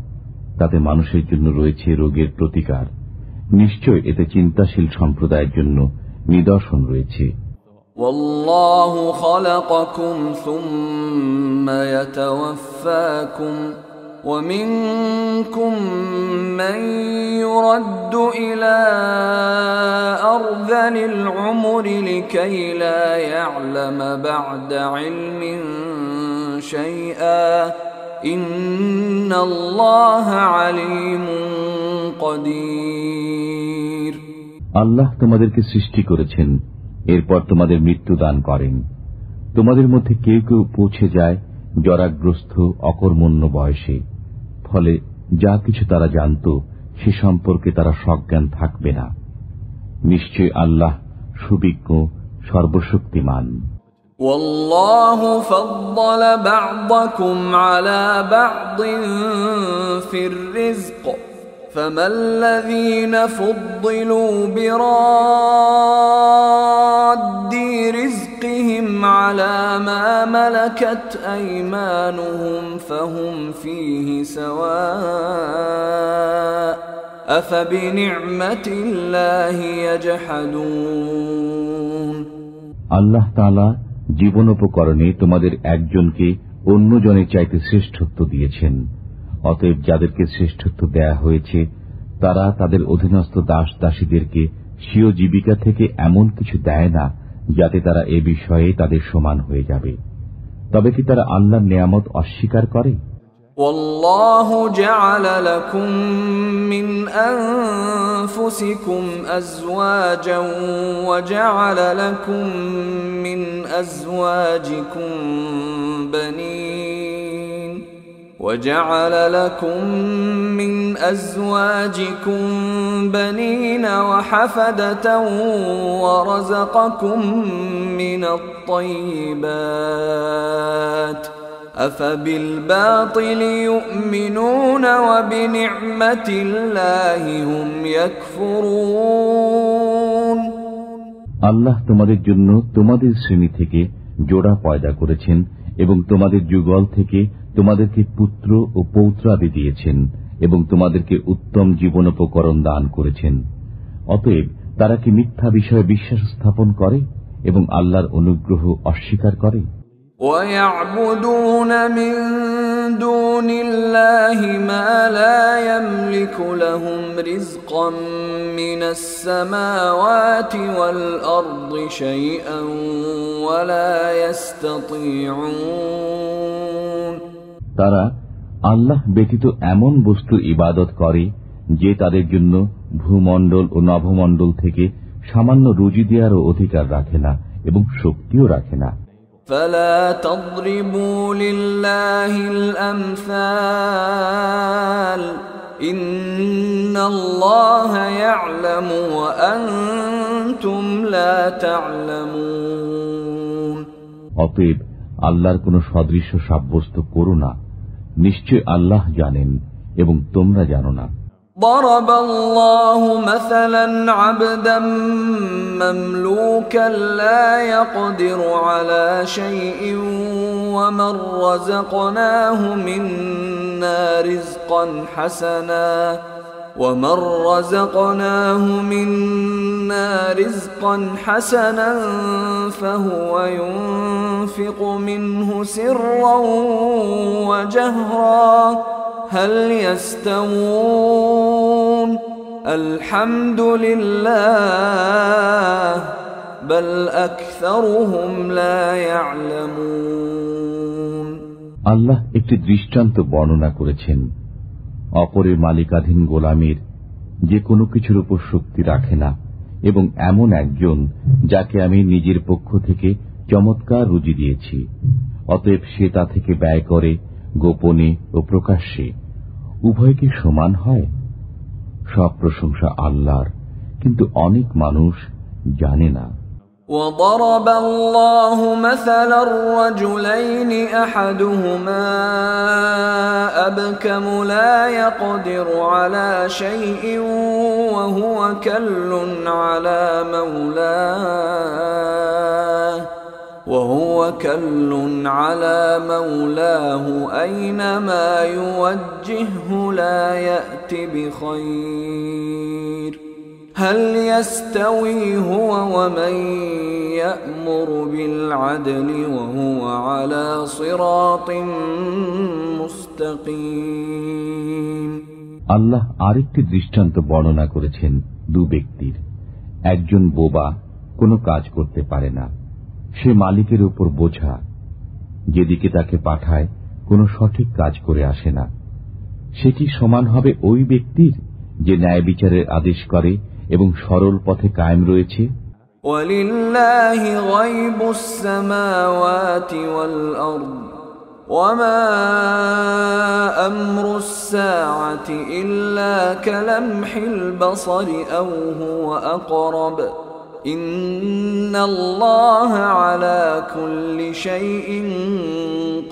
তাতে মানুষের জন্য রয়েছে রোগের প্রতিকার। নিশ্চয় এতে চিন্তাশীল সম্প্রদায়ের জন্য নিদর্শন রয়েছে। والله خلقكم ثم يتوفاكم ومنكم من يرد إلى أرذل العمر لكي لا يعلم بعد علم شيئا إن الله عليم قدير। আল্লাহ তোমাদেরকে সৃষ্টি করেছেন, এরপর তোমাদের মৃত্যু দান করেন। তোমাদের মধ্যে কেউ কেউ পৌঁছে যায় জরাগ্রস্ত অকর্মণ্য বয়সে, ফলে যা কিছু তারা জানত সে সম্পর্কে তারা সজ্ঞান থাকবে না। নিশ্চয় আল্লাহ সুবিজ্ঞ, সর্বশক্তিমান। والله فضل بعضكم على بعض في الرزق فما الذين فضلوا براد رزقهم على ما ملكت أيمانهم فهم فيه سواء أفبنعمة الله يجحدون। আল্লাহ তাআলা জীবনোপকরণে তোমাদের একজনকে অন্যজনের চাইতে শ্রেষ্ঠত্ব দিয়েছেন। অতএব যাদেরকে শ্রেষ্ঠত্ব দেয়া হয়েছে তারা তাদের অধীনস্থ দাস দাসীদেরকে স্বীয় জীবিকা থেকে এমন কিছু দেয় না যাতে তারা এ বিষয়ে তাদের সমান হয়ে যাবে। তবে কি তারা আল্লাহর নেয়ামত অস্বীকার করে? والله جعل لكم من أنفسكم أزواجا وجعل لكم من أزواجكم بنين وجعل لكم من أزواجكم بنين وحفدة ورزقكم من الطيبات أفبالباطل يؤمنون وبنعمة الله هم يكفرون। আল্লাহ তোমাদের জন্য তোমাদের শ্রেণী থেকে জোড়া পয়দা করেছেন এবং তোমাদের যুগল থেকে তোমাদেরকে পুত্র ও পৌত্রাদি দিয়েছেন এবং তোমাদেরকে উত্তম জীবনোপকরণ দান করেছেন। অতএব তারা কি মিথ্যা বিষয়ে বিশ্বাস স্থাপন করে এবং আল্লাহর অনুগ্রহ অস্বীকার করে? وَيَعْبُدُونَ مِن دُونِ اللَّهِ مَا لَا يَمْلِكُ لَهُمْ رِزْقًا مِّنَ السَّمَاوَاتِ وَالْأَرْضِ شَيْئًا وَلَا يَسْتَطِيعُونَ। তারা আল্লাহ ব্যতীত এমন বস্তুর ইবাদত করে যে তাদের জন্য ভূমণ্ডল ও নভমণ্ডল থেকে সামান্য রুজি দেওয়ারও অধিকার রাখে না এবং শক্তিও রাখে না। فلا تضربوا لله الأمثال إن الله يعلم وأنتم لا تعلمون। অতএব আল্লাহর কোন সদৃশ্য সাব্যস্ত করো না, নিশ্চয় আল্লাহ জানেন এবং তোমরা জানো না। ضرب الله مثلا عبدا مملوكا لا يقدر على شيء ومن رزقناه منا رزقا حسنا فهو ينفق منه سرا وجهرا هل يستوون الحمد لله بل أكثرهم لا يعلمون। আল্লাহ একটি দৃষ্টান্ত বর্ণনা করেছেন, অপরের মালিকাধীন গোলামের যে কোনো কিছুর উপর শক্তি রাখে না এবং এমন একজন যাকে আমি নিজের পক্ষ থেকে চমৎকার রুজি দিয়েছি, অতএব সে তা থেকে ব্যয় করে গোপনে ও প্রকাশ্যে। উভয় কি সমান হয়? সব প্রশংসা আল্লাহর, কিন্তু অনেক মানুষ জানে না। وضرب الله مثلا الرجلين أحدهما أبكم لا يقدر على شيء وهو كل على مولاه أينما يوجهه لا يأت بخير هل يستوي هو ومن يأمر بالعدل وهو على صراط مستقيم। আল্লাহ আরেকটি দৃষ্টান্ত বর্ণনা করেছেন দু ব্যক্তির। একজন বোবা, কোনো কাজ করতে পারে না, সে মালিকের উপর বোঝা, যেদিকে তাকে পাঠায় কোনো সঠিক কাজ করে আসে না। সেটি সমান হবে ওই ব্যক্তির যে ন্যায় বিচারের আদেশ করে এবং সরল পথে কায়েম রয়েছে। ওয়ালিল্লাহি গায়বুস সামাওয়াতি ওয়াল আরদ ওয়ামা আমরুস সাআতি ইল্লা কালামহিল বাসারি আও হুয়া আকরাব ইন্নাল্লাহা আলা কুল্লি শাইইন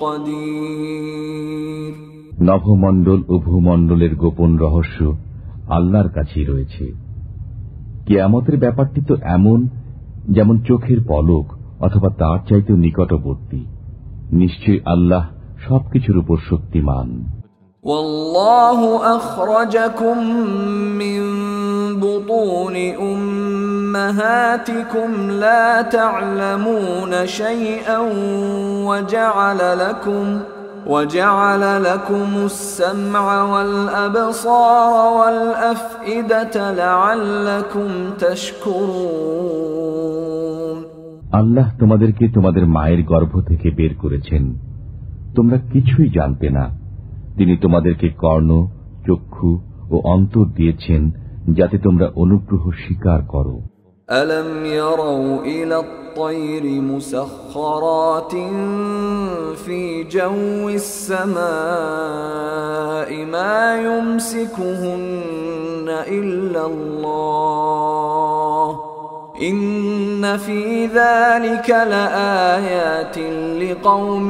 কাদির। নভমণ্ডল ও ভূমণ্ডলের গোপন রহস্য আল্লাহর কাছেই রয়েছে। কিয়ামতের ব্যাপারটি তো এমন যেমন চোখের পলক অথবা তার চাইতেও নিকটবর্তী। নিশ্চয় আল্লাহ সবকিছুর উপর শক্তিমান। ওয়াল্লাহু আখরাজাকুম মিন বুতুনি উম্মাহাতিকুম লা তা'লামুনা শাইআন وجعل لكم السمع والأبصار والأفئدة لعلكم تشكرون। আল্লাহ তোমাদেরকে তোমাদের মায়ের গর্ভ থেকে বের করেছেন, তোমরা কিছুই জানতে না। তিনি তোমাদেরকে কর্ণ, চক্ষু ও অন্তর দিয়েছেন যাতে তোমরা অনুগ্রহ স্বীকার করো। ألم يروا إلى الطير مسخرات في جو السماء ما يمسكهن إلا الله إن في ذلك لآيات لقوم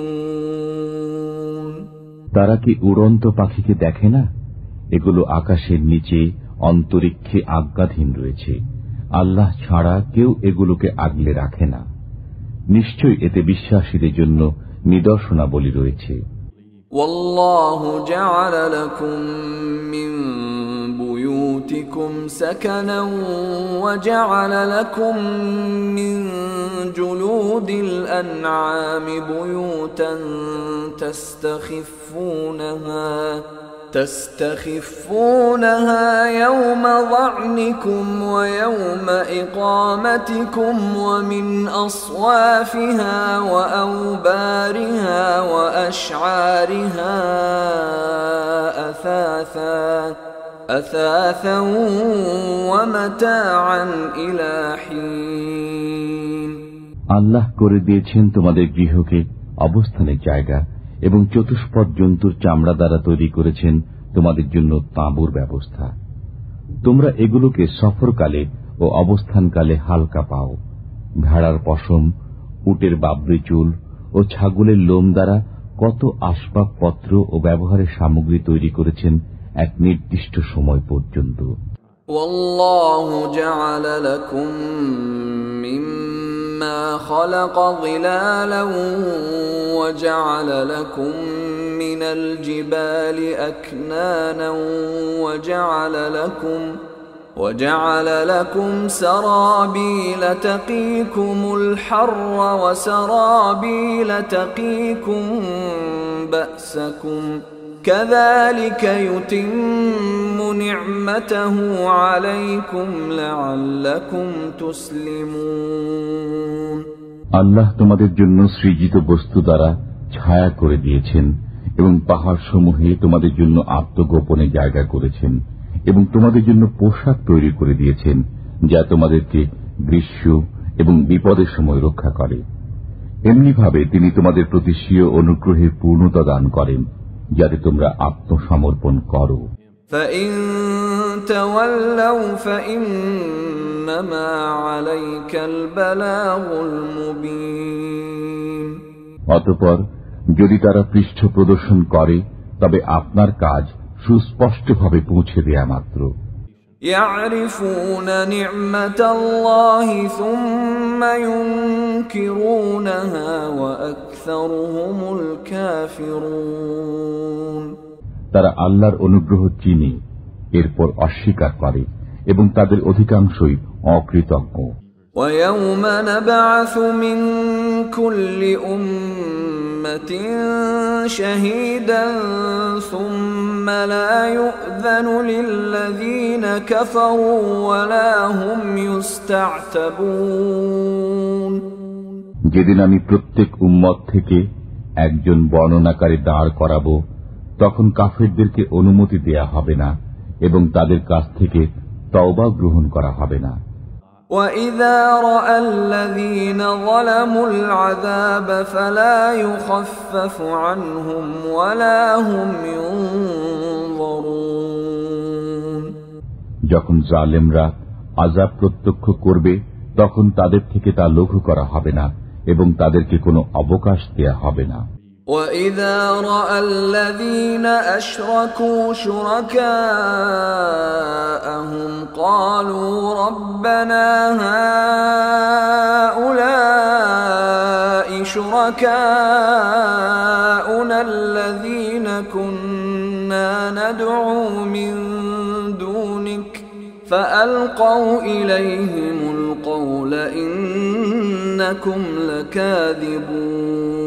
يؤمنون। তারা কি উড়ন্ত পাখিকে দেখে না? এগুলো আকাশের নিচে অন্তরিক্ষে আজ্ঞাধীন রয়েছে। আল্লাহ ছাড়া কেউ এগুলোকে আগলে রাখে না। নিশ্চয় এতে বিশ্বাসীদের জন্য নিদর্শনাবলী রয়েছে। والله جعل لكم من بيوتكم سكنا وجعل لكم من جلود الأنعام بيوتا تستخفونها يوم ظعنكم ويوم إقامتكم ومن أصوافها وأوبارها وأشعارها أثاثا ومتاعا إلى حين। আল্লাহ করে দিয়েছেন তোমাদের গৃহকে অবস্থানের জায়গা এবং চতুষ্পদ জন্তুর চামড়া দ্বারা তৈরি করেছেন তোমাদের জন্য তাঁবুর ব্যবস্থা। তোমরা এগুলোকে সফরকালে ও অবস্থানকালে হালকা পাও। ভেড়ার পশম, উটের বাবরি চুল ও ছাগলের লোম দ্বারা কত আসবাবপত্র ও ব্যবহারের সামগ্রী তৈরি করেছেন এক নির্দিষ্ট সময় পর্যন্ত। ওয়াল্লাহু জাআলা লাকুম মিম্মা খালাকা যিলালান ওয়া জাআলা লাকুম মিনাল জিবালি আকনানান وجعل لكم سرابيل تقيكم الحر وسرابيل تقيكم بأسكم كذلك يتم نعمته عليكم لعلكم تسلمون। আল্লাহ তোমাদের জন্য সৃজিত বস্তু দ্বারা ছায়া করে দিয়েছেন এবং পাহাড় সমূহে তোমাদের জন্য আত্মগোপনে জায়গা করেছেন এবং তোমাদের জন্য পোশাক তৈরি করে দিয়েছেন যা তোমাদেরকে গ্রীষ্ম এবং বিপদের সময় রক্ষা করে। এমনিভাবে তিনি তোমাদের প্রতি স্বীয় অনুগ্রহের পূর্ণতা দান করেন যাতে তোমরা আত্মসমর্পণ করো। فَإِن تَوَلَّوْا فَإِنَّمَا عَلَيْكَ الْبَلَاغُ الْمُبِينُ। অতঃপর যদি তারা পৃষ্ঠ প্রদর্শন করে তবে আপনার কাজ সুস্পষ্টভাবে পৌঁছে দেয়া মাত্র। يَعْرِفُونَ نِعْمَةَ اللَّهِ ثُمَّ يُنْكِرُونَهَا وَأَكْثَرُهُمُ الْكَافِرُونَ। তারা আল্লাহর অনুগ্রহ চিনে এরপর অস্বীকার করে এবং তাদের অধিকাংশই অকৃতজ্ঞ। وَيَوْمَ نَبْعَثُ مِنْ كُلِّ أُمَّةٍ شَهِيدًا ثُمَّ لَا يُؤْذَنُ لِلَّذِينَ كَفَرُوا وَلَا هُمْ يُسْتَعْتَبُونَ। যেদিন আমি প্রত্যেক উম্মত থেকে একজন বর্ণনাকারী দাঁড় করাবো তখন কাফেরদেরকে অনুমতি দেয়া হবে না এবং তাদের কাছ থেকে তওবা গ্রহণ করা হবে না। وَإِذَا رَأَى الَّذِينَ ظَلَمُوا الْعَذَابَ فَلَا يُخَفَّفُ عَنْهُمْ وَلَا هُمْ يُنظَرُونَ। যখন জালেমরা আযাব প্রত্যক্ষ করবে তখন তাদের থেকে তা লঘু করা হবে না এবং তাদেরকে কোনো অবকাশ দেয়া হবে না। وَإِذَا رَأَى الَّذِينَ أَشْرَكُوا شُرَكَاءَهُمْ قَالُوا رَبَّنَا هَؤُلَاءِ شُرَكَاؤُنَا الَّذِينَ كُنَّا نَدْعُو مِن دُونِكَ فَأَلْقَوْا إِلَيْهِمُ الْقَوْلَ إِنَّكُمْ لَكَاذِبُونَ।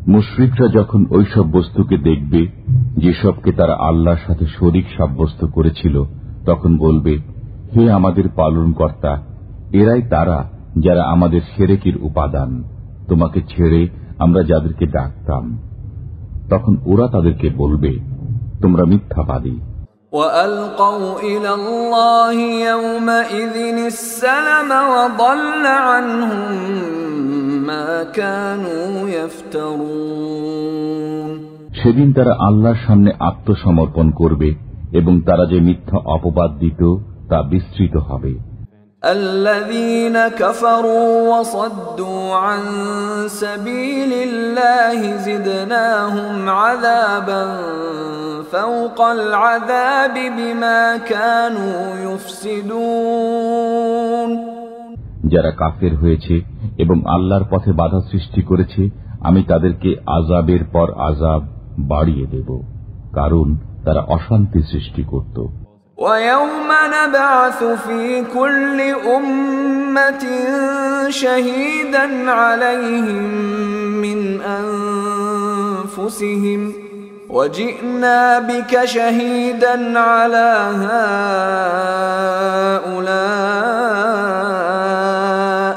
মুশরিকরা যখন ওইসব বস্তুকে দেখবে যেসবকে তারা আল্লাহর সাথে শরীক সাব্যস্ত করেছিল তখন বলবে, হে আমাদের পালনকর্তা, এরাই তারা যারা আমাদের শিরকের উপাদান, তোমাকে ছেড়ে আমরা যাদেরকে ডাকতাম। তখন ওরা তাদেরকে বলবে, তোমরা মিথ্যাবাদী। وَأَلْقَوْا إِلَى اللَّهِ يَوْمَئِذٍ السَّلَمَ وَضَلَّ عَنْهُمْ مَا كَانُوا يَفْتَرُونَ। সেদিন তারা আল্লাহর সামনে আত্মসমর্পণ করবে এবং তারা যে মিথ্যা অপবাদ দিত তা বিস্তৃত হবে। الَّذِينَ كَفَرُوا وَصَدُّوا عَن سَبِيلِ اللَّهِ زِدْنَاهُمْ عَذَابًا فَوْقَ الْعَذَابِ بِمَا كَانُوا يُفْسِدُونَ। যারা কাফের হয়েছে এবং আল্লাহর পথে বাধা সৃষ্টি করেছে আমি তাদেরকে আযাবের পর আযাব বাড়িয়ে দেব, কারণ তারা অশান্তি সৃষ্টি করত। وَيَوْمَ نَبْعَثُ فِي كُلِّ أُمَّةٍ شَهِيدًا عَلَيْهِمْ مِنْ أَنفُسِهِمْ وَجِئْنَا بِكَ شَهِيدًا عَلَى هَؤُلَاءِ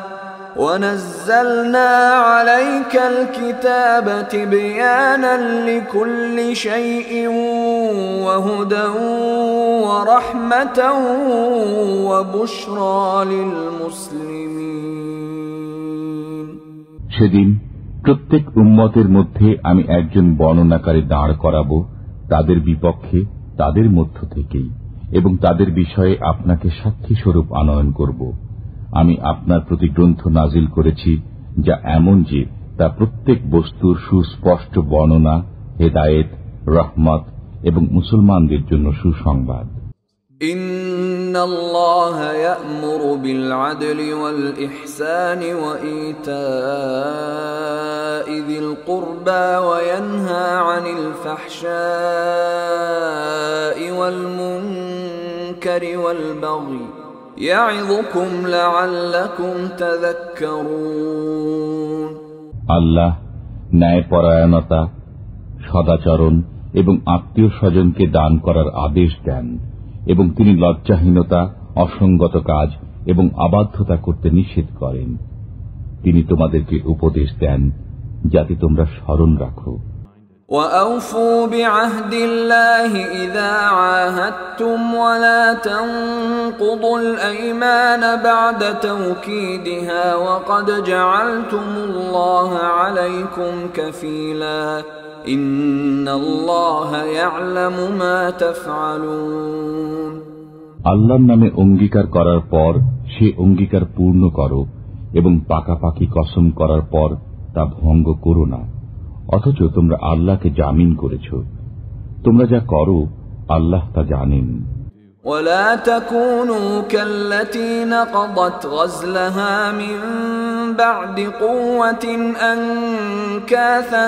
وَنَزَّلْنَا عَلَيْكَ الْكِتَابَ تِبْيَانًا لِكُلِّ شَيْءٍ وَهُدًى وَرَحْمَةً وَبُشْرَى لِلْمُسْلِمِينَ। সেদিন প্রত্যেক উম্মতের মধ্যে আমি একজন বর্ণনাকারী দাঁড় করাব তাদের বিপক্ষে তাদের মধ্য থেকেই, এবং তাদের বিষয়ে আপনাকে সাক্ষী স্বরূপ আনয়ন করব। আমি আপনার প্রতি গ্রন্থ নাজিল করেছি যা এমন যে তা প্রত্যেক বস্তুর সুস্পষ্ট বর্ণনা, হেদায়েত, রহমত এবং মুসলমানদের জন্য সুসংবাদ। ইন্নাল্লাহা ইয়া'মুরু বিল আদলি ওয়াল ইহসানি ওয়া ইতা'i যিল কুরবা ওয়া ইয়ানহা আনিল ফাহশা'i ওয়াল মুনকারি ওয়াল বাগই ইয়া'যুকুম লা'আল্লাকুম তাযাক্কারুন। আল্লাহ ন্যায়পরায়ণতা, সদাচরণ এবং আত্মীয় স্বজনকে দান করার আদেশ দেন এবং তিনি লজ্জাহীনতা, অসঙ্গত কাজ এবং অবাধ্যতা করতে নিষেধ করেন। তিনি তোমাদেরকে উপদেশ দেন যাতে তোমরা স্মরণ রাখো। وَأَوْفُوا بِعَهْدِ اللَّهِ إِذَا عَاهَدتُّمْ وَلَا تَنقُضُوا الْأَيْمَانَ بَعْدَ تَوْكِيدِهَا وَقَدْ جَعَلْتُمُ اللَّهَ عَلَيْكُمْ كَفِيلًا إِنَّ اللَّهَ يَعْلَمُ مَا تَفْعَلُونَ। আল্লাহর নামে অঙ্গীকার করার পর সে অঙ্গীকার পূর্ণ করো এবং পাকাপাকি কসম করার পর তা ভঙ্গ করো না, অথচ তোমরা আল্লাহকে জামিন করেছ। তোমরা যা করো আল্লাহ তা জানেন। ولا تكونوا كالتي نقضت غزلها من بعد قوة أنكاثا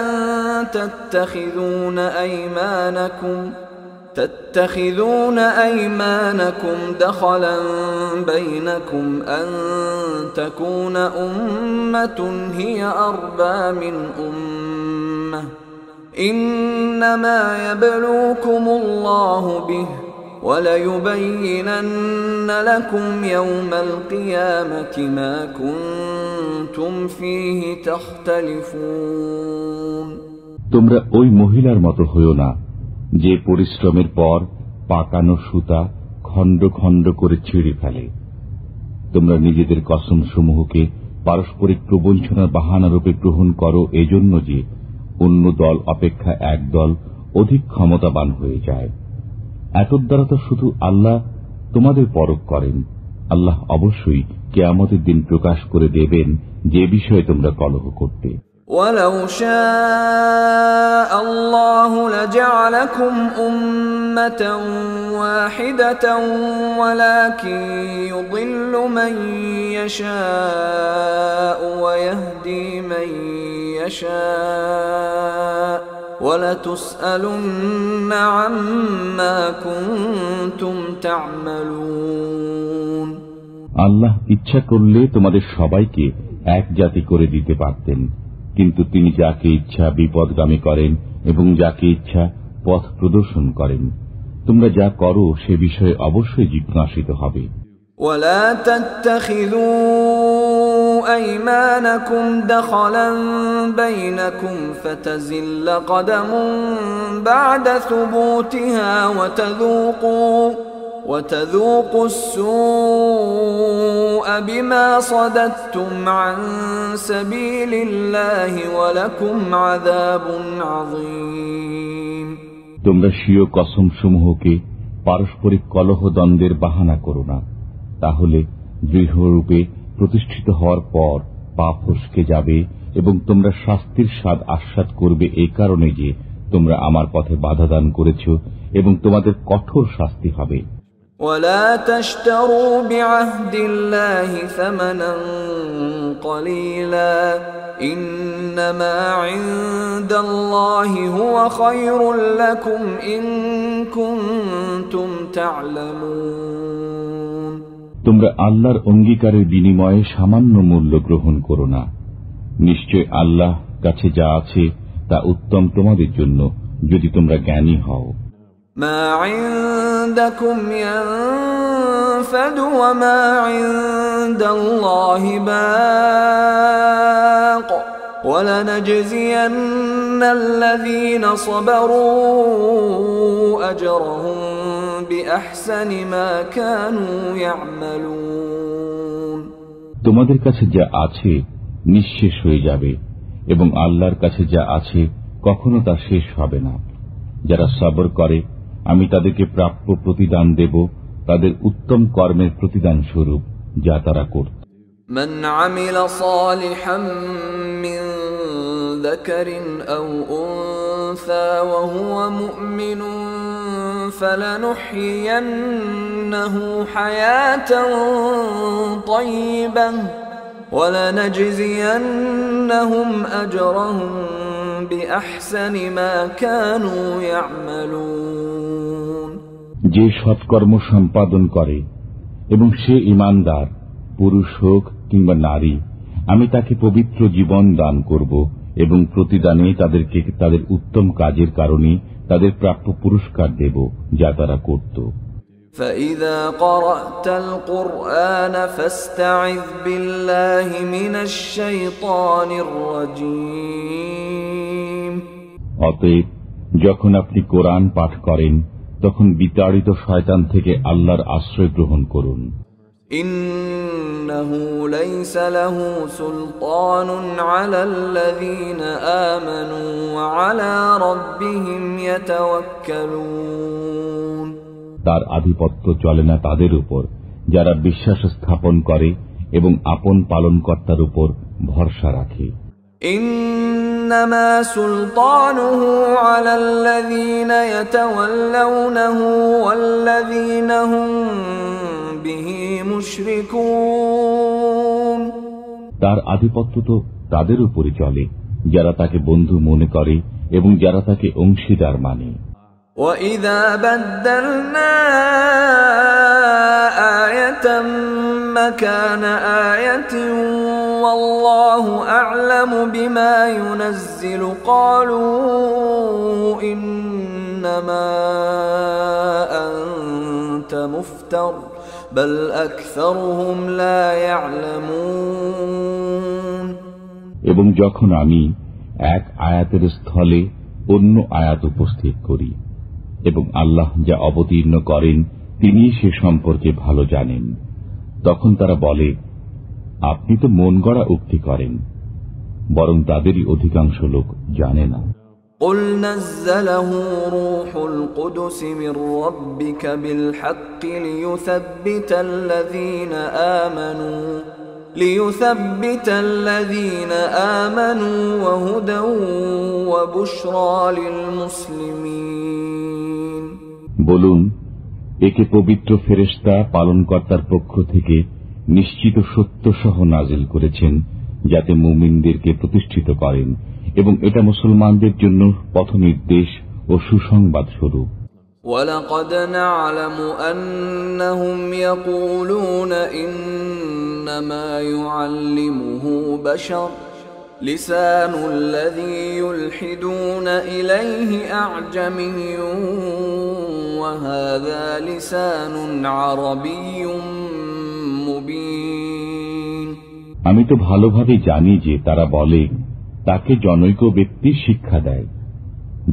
تتخذون أيمانكم دخلا بينكم أن تكون أمة هي أربى من أمة إنما يبلوكم الله به وَلَيُبَيِّنَنَّ لَكُمْ يَوْمَ الْقِيَامَةِ مَا كُنتُمْ فِيهِ تَخْتَلِفُونَ। তোমরা ওই মহিলার মতো হইও না যে পরিশ্রমের পর পাকানো সুতা খণ্ড খণ্ড করে ছিঁড়ে ফেলে। তোমরা নিজেদের কসম সমূহকে পারস্পরিক প্রবঞ্চনার বাহানারূপে গ্রহণ করো এজন্য যে অন্য দল অপেক্ষা এক দল অধিক ক্ষমতাবান হয়ে যায়। এতদ দ্বারা তো শুধু আল্লাহ তোমাদের পরখ করেন। আল্লাহ অবশ্যই কিয়ামতের দিন প্রকাশ করে দেবেন যে বিষয়ে তোমরা কলহ করতে। وَلَوْ شَاءَ اللَّهُ لَجَعَلَكُمْ أُمَّةً وَاحِدَةً وَلَكِنْ يُضِلُّ مَنْ يَشَاءُ وَيَهْدِي مَنْ يَشَاءُ وَلَتُسْأَلُنَّ عَمَّا كُنْتُمْ تَعْمَلُونَ। আল্লাহ ইচ্ছা করলে তোমাদের সবাইকে এক জাতি করে দিতে পারতেন, কিন্তু তিনি যাকে ইচ্ছা বিপদগামী করেন এবং যাকে ইচ্ছা পথ প্রদর্শন করেন। তোমরা যা করো সে বিষয়ে অবশ্যই জিজ্ঞাসিত হবে। وَلَا تَتَّخِذُوا أَيْمَانَكُمْ دَخَلًا بَيْنَكُمْ فَتَزِلَّ قَدَمٌ بَعْدَ ثُبُوتِهَا وَتَذُوقُوا السُّوءَ بِمَا صَدَدتُّمْ عَن سَبِيلِ اللَّهِ وَلَكُمْ عَذَابٌ عَظِيمٌ। তোমরা স্বীয় কসম সমূহকে পারস্পরিক কলহ দ্বন্দ্বের বাহানা করো না, তাহলে দৃঢ়রূপে প্রতিষ্ঠিত হওয়ার পর পাপ ফসকে যাবে এবং তোমরা শাস্তির স্বাদ আস্বাদ করবে এই কারণে যে তোমরা আমার পথে বাধা দান করেছ এবং তোমাদের কঠোর শাস্তি হবে। وَلَا تَشْتَرُوا بِعَهْدِ اللَّهِ ثَمَنًا قَلِيلًا إِنَّمَا عِندَ اللَّهِ هُوَ خَيْرٌ لَكُمْ إِن كُنتُمْ تَعْلَمُونَ। তোমরা আল্লাহর অঙ্গীকারের বিনিময়ে সামান্য মূল্য গ্রহণ করো না। নিশ্চয় আল্লাহ কাছে যা আছে তা উত্তম তোমাদের জন্য যদি তোমরা জ্ঞানী হও। مَا عِندَكُمْ يَنفَدُ وَمَا عِندَ اللَّهِ بَاقٍ وَلَنَجْزِيَنَّ الَّذِينَ صَبَرُوا أَجْرَهُم بِأَحْسَنِ مَا كَانُوا يَعْمَلُونَ। তোমাদের কাছে যা আছে নিঃশেষ হয়ে যাবে এবং আল্লাহর কাছে যা আছে কখনো তা শেষ হবে না। যারা সবর করে আমি তাদেরকে প্রাপ্য প্রতিদান দেব তাদের উত্তম কর্মের প্রতিদান স্বরূপ যা তারা করত। من عمل صالحا من ذكر أو أنثى وهو مؤمن فلنحيينه حياة طيبة ولنجزينهم أجرهم بأحسن ما كانوا يعملون। যে সৎকর্ম সম্পাদন করে এবং সে ঈমানদার পুরুষ হোক কিংবা নারী, আমি তাকে পবিত্র জীবন দান করব এবং প্রতিদানে তাদেরকে তাদের উত্তম কাজের কারণে তাদের প্রাপ্য পুরস্কার দেব যা তারা করত। فإذا قرأت القرآن فاستعذ بالله من الشيطان الرجيم অতএব যখন আপনি কোরআন পাঠ করেন তখন বিতাড়িত শয়তান থেকে আল্লাহর আশ্রয় গ্রহণ করুন। إنه ليس له سلطان على الذين آمنوا وعلى ربهم يتوكلون তার আধিপত্য চলে না তাদের উপর যারা বিশ্বাস স্থাপন করে এবং আপন পালনকর্তার উপর ভরসা রাখে। إنما سلطانه على الذين يتولونه والذين هم به مشركون তার আধিপত্য তো তাদের উপরই চলে যারা তাকে বন্ধু মনে করে এবং যারা তাকে অংশীদার মানে। وَإِذَا بَدَّلْنَا آيَةً مَكَانَ آيَةٍ وَاللَّهُ أَعْلَمُ بِمَا يُنَزِّلُ قَالُوا إِنَّمَا أَنْتَ مُفْتَرٍ بَلْ أَكْثَرُهُمْ لَا يَعْلَمُونَ এবং যখন আমি এক আয়াতের স্থলে অন্য আয়াত উপস্থিত করি এবং আল্লাহ যা অবতীর্ণ করেন তিনি সে সম্পর্কে ভালো জানেন, তখন তারা বলে আপনি তো মন গড়া উক্তি করেন, বরং তাদেরই অধিকাংশ লোক জানে না। قُلْ نَزَّلَهُ رُوحُ الْقُدُسِ مِنْ رَبِّكَ بِالْحَقِّ لِيُثَبِّتَ الَّذِينَ آمَنُوا وَهُدًى وَبُشْرَى لِلْمُسْلِمِينَ বলুন, একে পবিত্র ফেরেশতা পালনকর্তার পক্ষ থেকে নিশ্চিত সত্য সহ নাজিল করেছেন যাতে মুমিনদেরকে প্রতিষ্ঠিত করেন এবং এটা মুসলমানদের জন্য পথনির্দেশ ও সুসংবাদ স্বরূপ। وَلَقَدْ نَعْلَمُ أَنَّهُمْ يَقُولُونَ إِنَّمَا يُعَلِّمُهُ بَشَرٌ لِسَانُ الَّذِي يُلْحِدُونَ إِلَيْهِ أَعْجَمِيٌّ وَهَذَا لِسَانٌ عَرَبِيٌّ مُبِينٌ আমি তো ভালোভাবে জানি যে তারা বলে তাকে জনৈক ব্যক্তি শিক্ষা দেয়,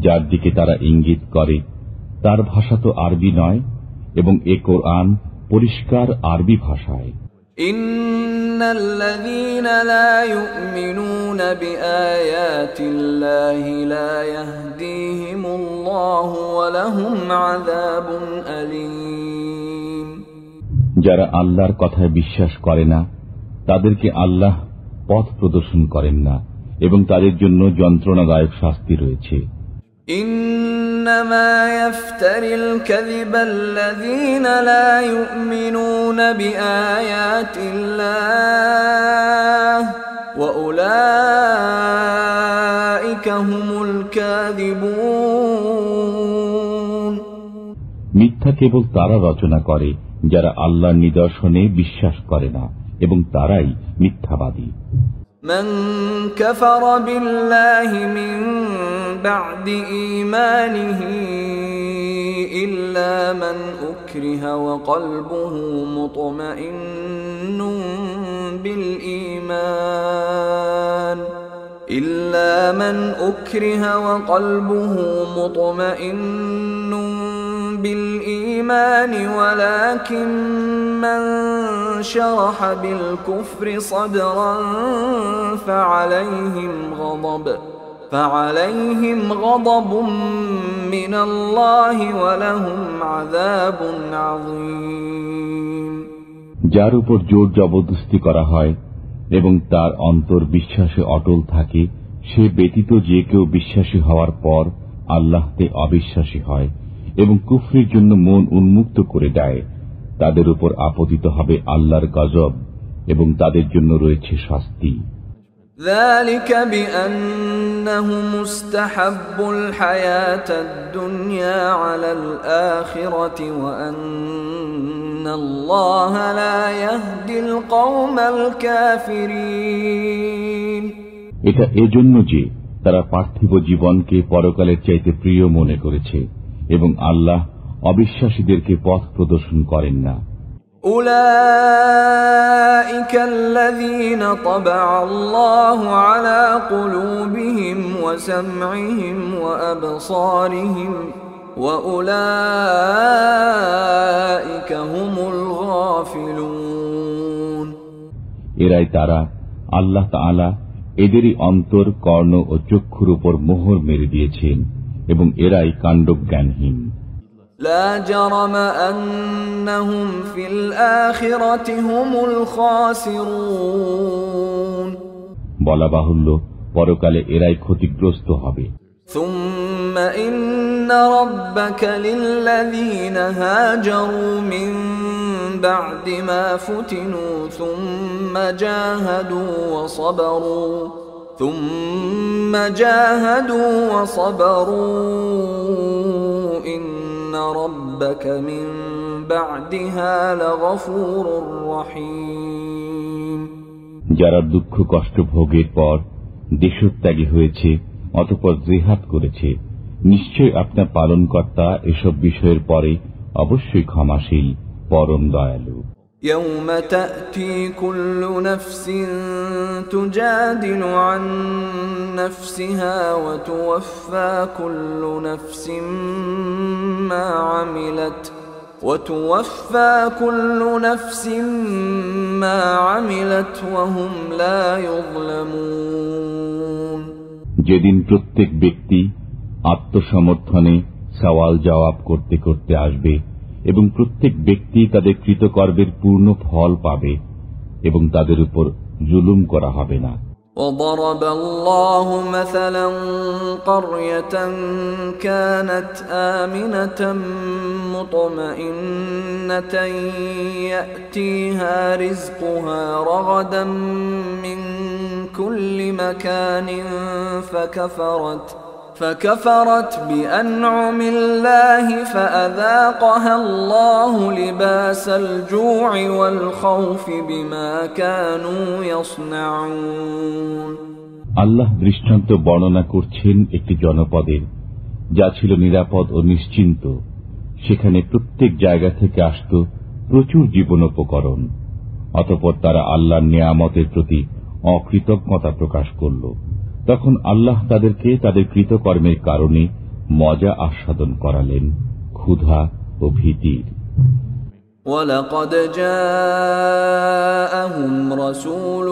যার দিকে তারা ইঙ্গিত করে তার ভাষা তো আরবি নয় এবং এ কোরআন পরিষ্কার আরবি ভাষায়। ইন্নাল্লাযীনা লা ইউমিনুনা বিআয়াতিল্লাহি লা ইয়াহদিহিমুল্লাহু ওয়া লাহুম আযাবুন আলীম। যারা আল্লাহর কথায় বিশ্বাস করে না তাদেরকে আল্লাহ পথ প্রদর্শন করেন না এবং তাদের জন্য যন্ত্রণাদায়ক শাস্তি রয়েছে। إنما يفتري الكذب الذين لا يؤمنون بآيات الله وأولئك هم الكاذبون মিথ্যা কেবল তারা রচনা করে যারা আল্লাহর নিদর্শনে বিশ্বাস করে না এবং তারাই মিথ্যাবাদী। من كفر بالله من بعد إيمانه إلا من أكره وقلبه مطمئن بالإيمان ولكن من شرح بالكفر صدرا فعليهم غضب من الله ولهم عذاب عظيم যার উপর জোর জবরদস্তি করা হয় এবং তার অন্তর বিশ্বাসে অটল থাকে, সে ব্যতীত যে কেউ বিশ্বাসী হওয়ার পর আল্লাহতে অবিশ্বাসী হয় এবং কুফরির জন্য মন উন্মুক্ত করে দেয়, তাদের উপর আপতিত হবে আল্লাহর গজব এবং তাদের জন্য রয়েছে শাস্তি। ذلك بأنهم استحبوا الحياة الدنيا على الآخرة وأن الله لا يهدي القوم الكافرين এটা এজন্য যে তারা পার্থিব জীবনকে পরকালের চাইতে প্রিয় মনে করেছে এবং আল্লাহ অবিশ্বাসীদেরকে পথ প্রদর্শন করেন না। أولئك الذين طبع الله على قلوبهم وسمعهم وأبصارهم وأولئك هم الغافلون এরাই তারা, আল্লাহ তাআলা এদেরই অন্তর, কর্ণ ও চক্ষুর উপর মোহর মেরে দিয়েছেন এবং এরাই কাণ্ডজ্ঞানহীন। لا جرم أنهم في الآخرة هم الخاسرون বলা বাহুল্য, পরকালে এরাই ক্ষতিগ্রস্ত হবে। ثم إن ربك للذين هاجروا من بعد ما فتنوا ثم جاهدوا وصبروا إن ربك من بعدها لغفور رحيم যারা দুঃখ কষ্ট ভোগের পর দেশত্যাগী হয়েছে অতঃপর জিহাদ করেছে, নিশ্চয় আপনার পালনকর্তা এসব বিষয়ের পরে অবশ্যই ক্ষমাশীল, পরম দয়ালু। يوم تأتي كل نفس تجادل عن نفسها وتوفى كل نفس ما عملت وهم لا يظلمون যেদিন প্রত্যেক ব্যক্তি আত্মসমর্থনে সওয়াল জবাব করতে করতে আসবে এবং প্রত্যেক ব্যক্তি তাদের কৃতকর্মের পূর্ণ ফল পাবে এবং তাদের উপর জুলুম করা হবে না। وضرب الله مثلا قرية كانت آمنة مطمئنة يأتيها رزقها رغدا من كل مكان فكفرت بأنعم الله فأذاقها الله لباس الجوع والخوف بما كانوا يصنعون আল্লাহ দৃষ্টান্ত বর্ণনা করছেন একটি জনপদের, যা ছিল নিরাপদ ও নিশ্চিন্ত। সেখানে প্রত্যেক জায়গা থেকে আসত প্রচুর জীবনোপকরণ। অতঃপর তারা আল্লাহর নিয়ামতের প্রতি অকৃতজ্ঞতা প্রকাশ করল। তখন আল্লাহ তাদেরকে তাদের কৃতকর্মের কারণে মজা আস্বাদন করালেন, ক্ষুধা ও ভীতির। وَلَقَدْ جَاءَهُمْ رَسُولٌ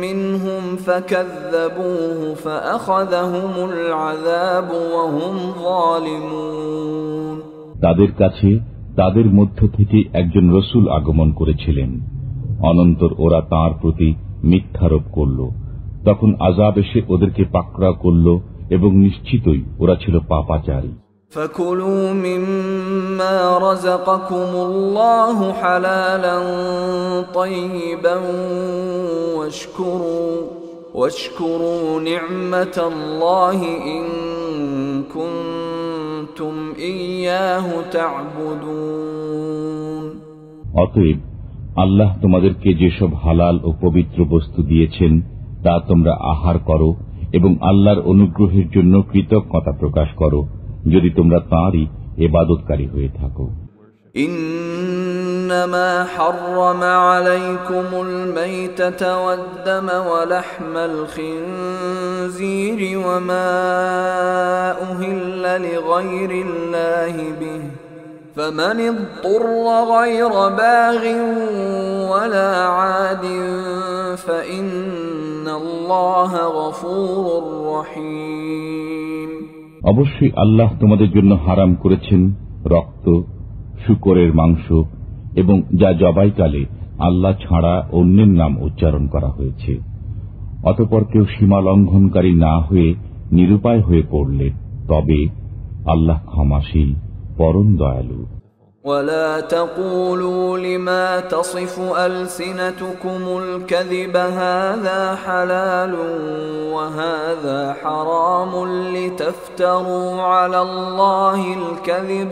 مِّنْهُمْ فَكَذَّبُوهُ فَأَخَذَهُمُ الْعَذَابُ وَهُمْ ظَالِمُونَ তাদের কাছে তাদের মধ্য থেকে একজন রসুল আগমন করেছিলেন, অনন্তর ওরা তাঁর প্রতি মিথ্যারোপ করল। তখন আযাব এসে ওদেরকে পাকড়াও করল এবং নিশ্চিতই ওরা ছিল পাপাচারী। فَكُلُوا مِمَّا رَزَقَكُمُ اللَّهُ حَلَالًا طَيِّبًا وَاشْكُرُوا نِعْمَةَ اللَّهِ إِن كُنتُمْ إِيَّاهُ تَعْبُدُونَ অতএব আল্লাহ তোমাদেরকে যেসব হালাল ও পবিত্র বস্তু দিয়েছেন তা তোমরা আহার করো এবং আল্লাহর অনুগ্রহের জন্য কৃতজ্ঞতা প্রকাশ করো, যদি তোমরা তাঁরই ইবাদতকারী হয়ে থাকো। إنما حرم عليكم الميتة والدم ولحم الخنزير وما أهل لغير الله به فمن اضطر غير باغ ولا عاد فإن الله غفور رحيم অবশ্যই আল্লাহ তোমাদের জন্য হারাম করেছেন রক্ত, শূকরের মাংস এবং যা জবাইকালে আল্লাহ ছাড়া অন্যের নাম উচ্চারণ করা হয়েছে। অতঃপর কেউ সীমা লঙ্ঘনকারী না হয়ে নিরুপায় হয়ে পড়লে তবে আল্লাহ ক্ষমাশীল, পরম দয়ালু। ولا تقولوا لما تصف ألسنتكم الكذب هذا حلال وهذا حرام لتفتروا على الله الكذب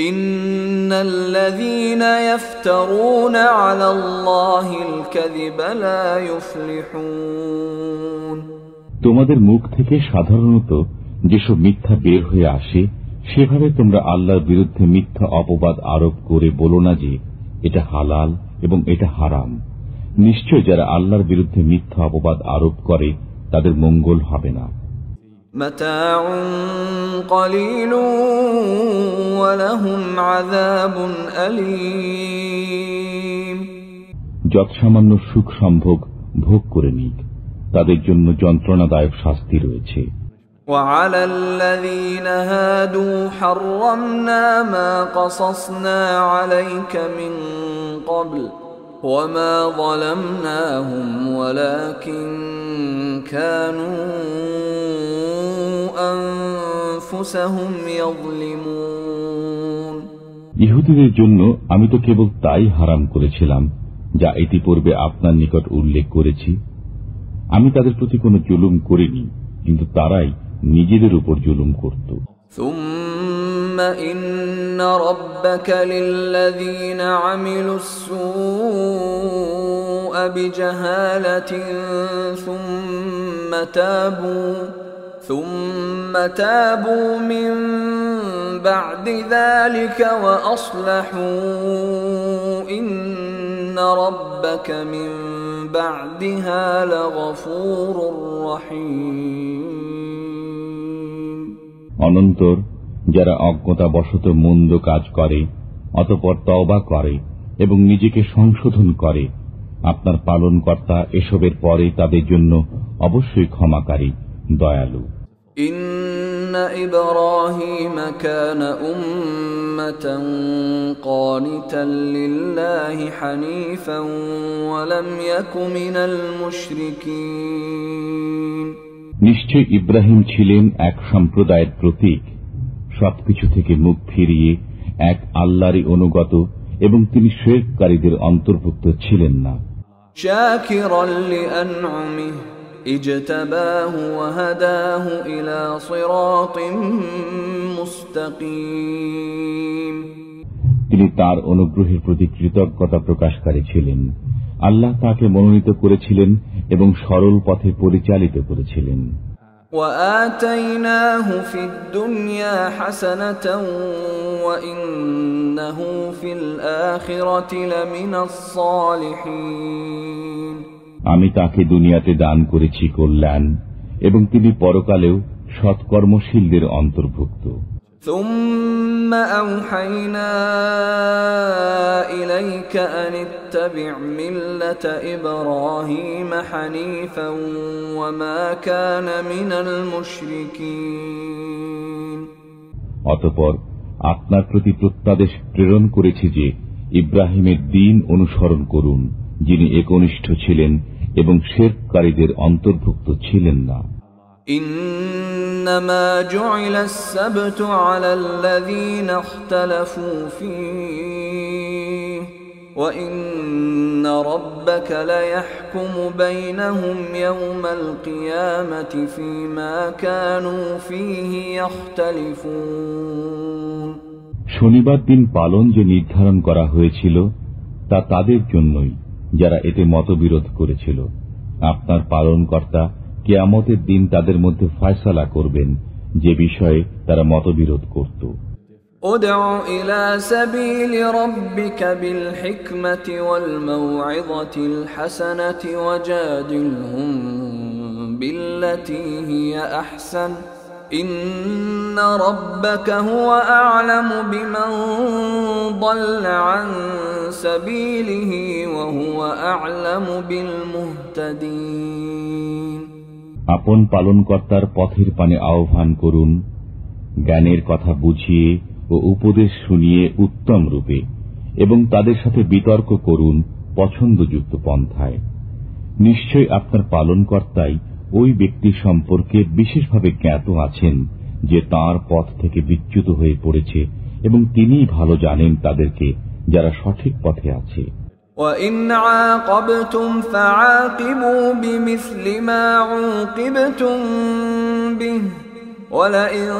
إن الذين يفترون على الله الكذب لا يفلحون তোমাদের মুখ থেকে সাধারণত যেসব মিথ্যা বের হয়ে আসে সেভাবে তোমরা আল্লাহর বিরুদ্ধে মিথ্যা অপবাদ আরোপ করে বলো না যে এটা হালাল এবং এটা হারাম। নিশ্চয় যারা আল্লাহর বিরুদ্ধে মিথ্যা অপবাদ আরোপ করে তাদের মঙ্গল হবে না। মাতাউন কলিলুন ওয়া লাহুম আযাবুন আলীম। যৎসামান্য সুখ সম্ভোগ ভোগ করে নিক, তাদের জন্য যন্ত্রণাদায়ক শাস্তি রয়েছে। وعلى الذين هادوا حرمنا ما قصصنا عليك من قبل وما ظلمناهم ولكن كانوا أنفسهم يظلمون। ইহুদীদের জন্য আমি তো কেবল তাই হারাম করেছিলাম যা ইতিপূর্বে আপনার নিকট উল্লেখ করেছি। আমি তাদের প্রতি কোনো জুলুম করিনি, কিন্তু তারাই নিজেদের উপর জুলুম করত। ثم إن ربك للذين عملوا السوء بجهالة ثم تابوا من بعد ذلك وأصلحوا إن ربك من بعدها لغفور رحيم। অনন্তর যারা অজ্ঞতাবশত মন্দ কাজ করে অতঃপর তওবা করে এবং নিজেকে সংশোধন করে, আপনার পালনকর্তা এসবের পরে তাদের জন্য অবশ্যই ক্ষমাকারী, দয়ালু। ইন্না ইব্রাহিম কানা উম্মাতান কানিতান লিল্লাহি হানিফান ওয়া লাম ইয়াকু মিনাল মুশরিকিন। নিশ্চয় ইব্রাহিম ছিলেন এক সম্প্রদায়ের প্রতীক, সবকিছু থেকে মুখ ফিরিয়ে এক আল্লাহরই অনুগত, এবং তিনি শিরককারীদের অন্তর্ভুক্ত ছিলেন না। শাকিরান লিআনউমিহি ইজতাবাহু ওয়া হাদাহু ইলা সিরাতিন মুস্তাকিম। তিনি তার অনুগ্রহের প্রতি কৃতজ্ঞতা প্রকাশকারী ছিলেন। আল্লাহ তাকে মনোনীত করেছিলেন এবং সরল পথে পরিচালিত করেছিলেন। وآتيناه في الدنيا حسنة وإنه في الآخرة لمن الصالحين। আমি তাকে দুনিয়াতে দান করেছি কল্যাণ, এবং তিনি পরকালেও সৎকর্মশীলদের অন্তর্ভুক্ত। ثم أوحينا إليك أن اتبع ملة إبراهيم حنيفا وما كان من المشركين। অতঃপর আপনার প্রতি প্রত্যাদেশ প্রেরণ করেছি যে ইব্রাহিমের দ্বীন অনুসরণ করুন, যিনি একনিষ্ঠ ছিলেন এবং শিরককারীদের অন্তর্ভুক্ত ছিলেন না। إنما جعل السبت على الذين اختلفوا فيه وإن ربك ليحكم بينهم يوم القيامة فيما كانوا فيه يختلفون। শনিবার দিন পালন যে নির্ধারণ করা হয়েছিল তা তাদের জন্যই যারা এতে মতবিরোধ করেছিল। আপনার পালনকর্তা কিয়ামতের দিন তাদের মধ্যে ফয়সালা করবেন যে বিষয়ে তারা মতবিরোধ করত। উদউ ইলা সাবিলি রাব্বিকা বিল হিকমাতি ওয়াল মাউইযাতিল হাসানাতি ওয়াজাদিলহুম বিল্লাতী হিয়া আহসান ইন্না রাব্বাকা হুয়া আ'লামু বিমান দাল্লা আন সাবিলিহি ওয়া হুয়া আ'লামু বিল মুহতাদিন। আপন পালনকর্তার পথের পানে আহ্বান করুন, জ্ঞানের কথা বুঝিয়ে ও উপদেশ শুনিয়ে উত্তম রূপে, এবং তাদের সাথে বিতর্ক করুন পছন্দযুক্ত পন্থায়। নিশ্চয় আপনার পালনকর্তাই ওই ব্যক্তি সম্পর্কে বিশেষভাবে জ্ঞাত আছেন যে তাঁর পথ থেকে বিচ্যুত হয়ে পড়েছে, এবং তিনিই ভালো জানেন তাদেরকে যারা সঠিক পথে আছে। وَإِنْ عَاقَبْتُمْ فَعَاقِبُوا بِمِثْلِ مَا عُوقِبْتُمْ بِهِ وَلَئِنْ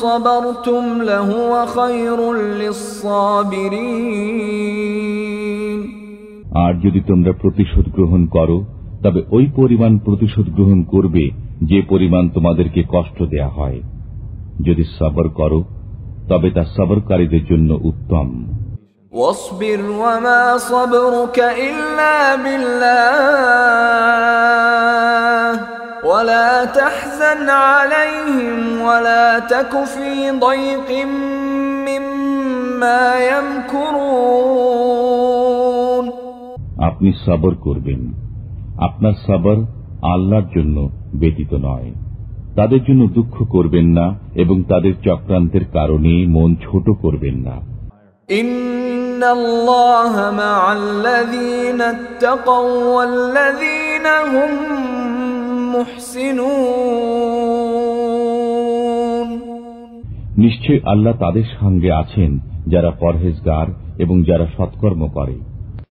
صَبَرْتُمْ لَهُوَ خَيْرٌ لِلصَّابِرِينَ। আর যদি তোমরা প্রতিশোধ গ্রহণ করো তবে ওই পরিমাণ প্রতিশোধ গ্রহণ করবে যে পরিমাণ তোমাদেরকে কষ্ট দেয়া হয়, যদি সবর করো তবে তা সবরকারীদের জন্য উত্তম। واصبر وما صبرك إلا بالله ولا تحزن عليهم ولا تك في ضيق مما يمكرون। আপনি সবর করবেন, আপনার সবর আল্লাহর জন্য ব্যতীত নয়। তাদের জন্য দুঃখ করবেন না এবং তাদের চক্রান্তের কারণে মন ছোট করবেন না। ইন্নাল্লাহা মা'আল্লাযীনা ইত্তাকাও ওয়াল্লাযীনা হুম মুহসিনুন। নিশ্চয় আল্লাহ তাদের সঙ্গে আছেন যারা পরহেজগার এবং যারা সৎকর্ম করে।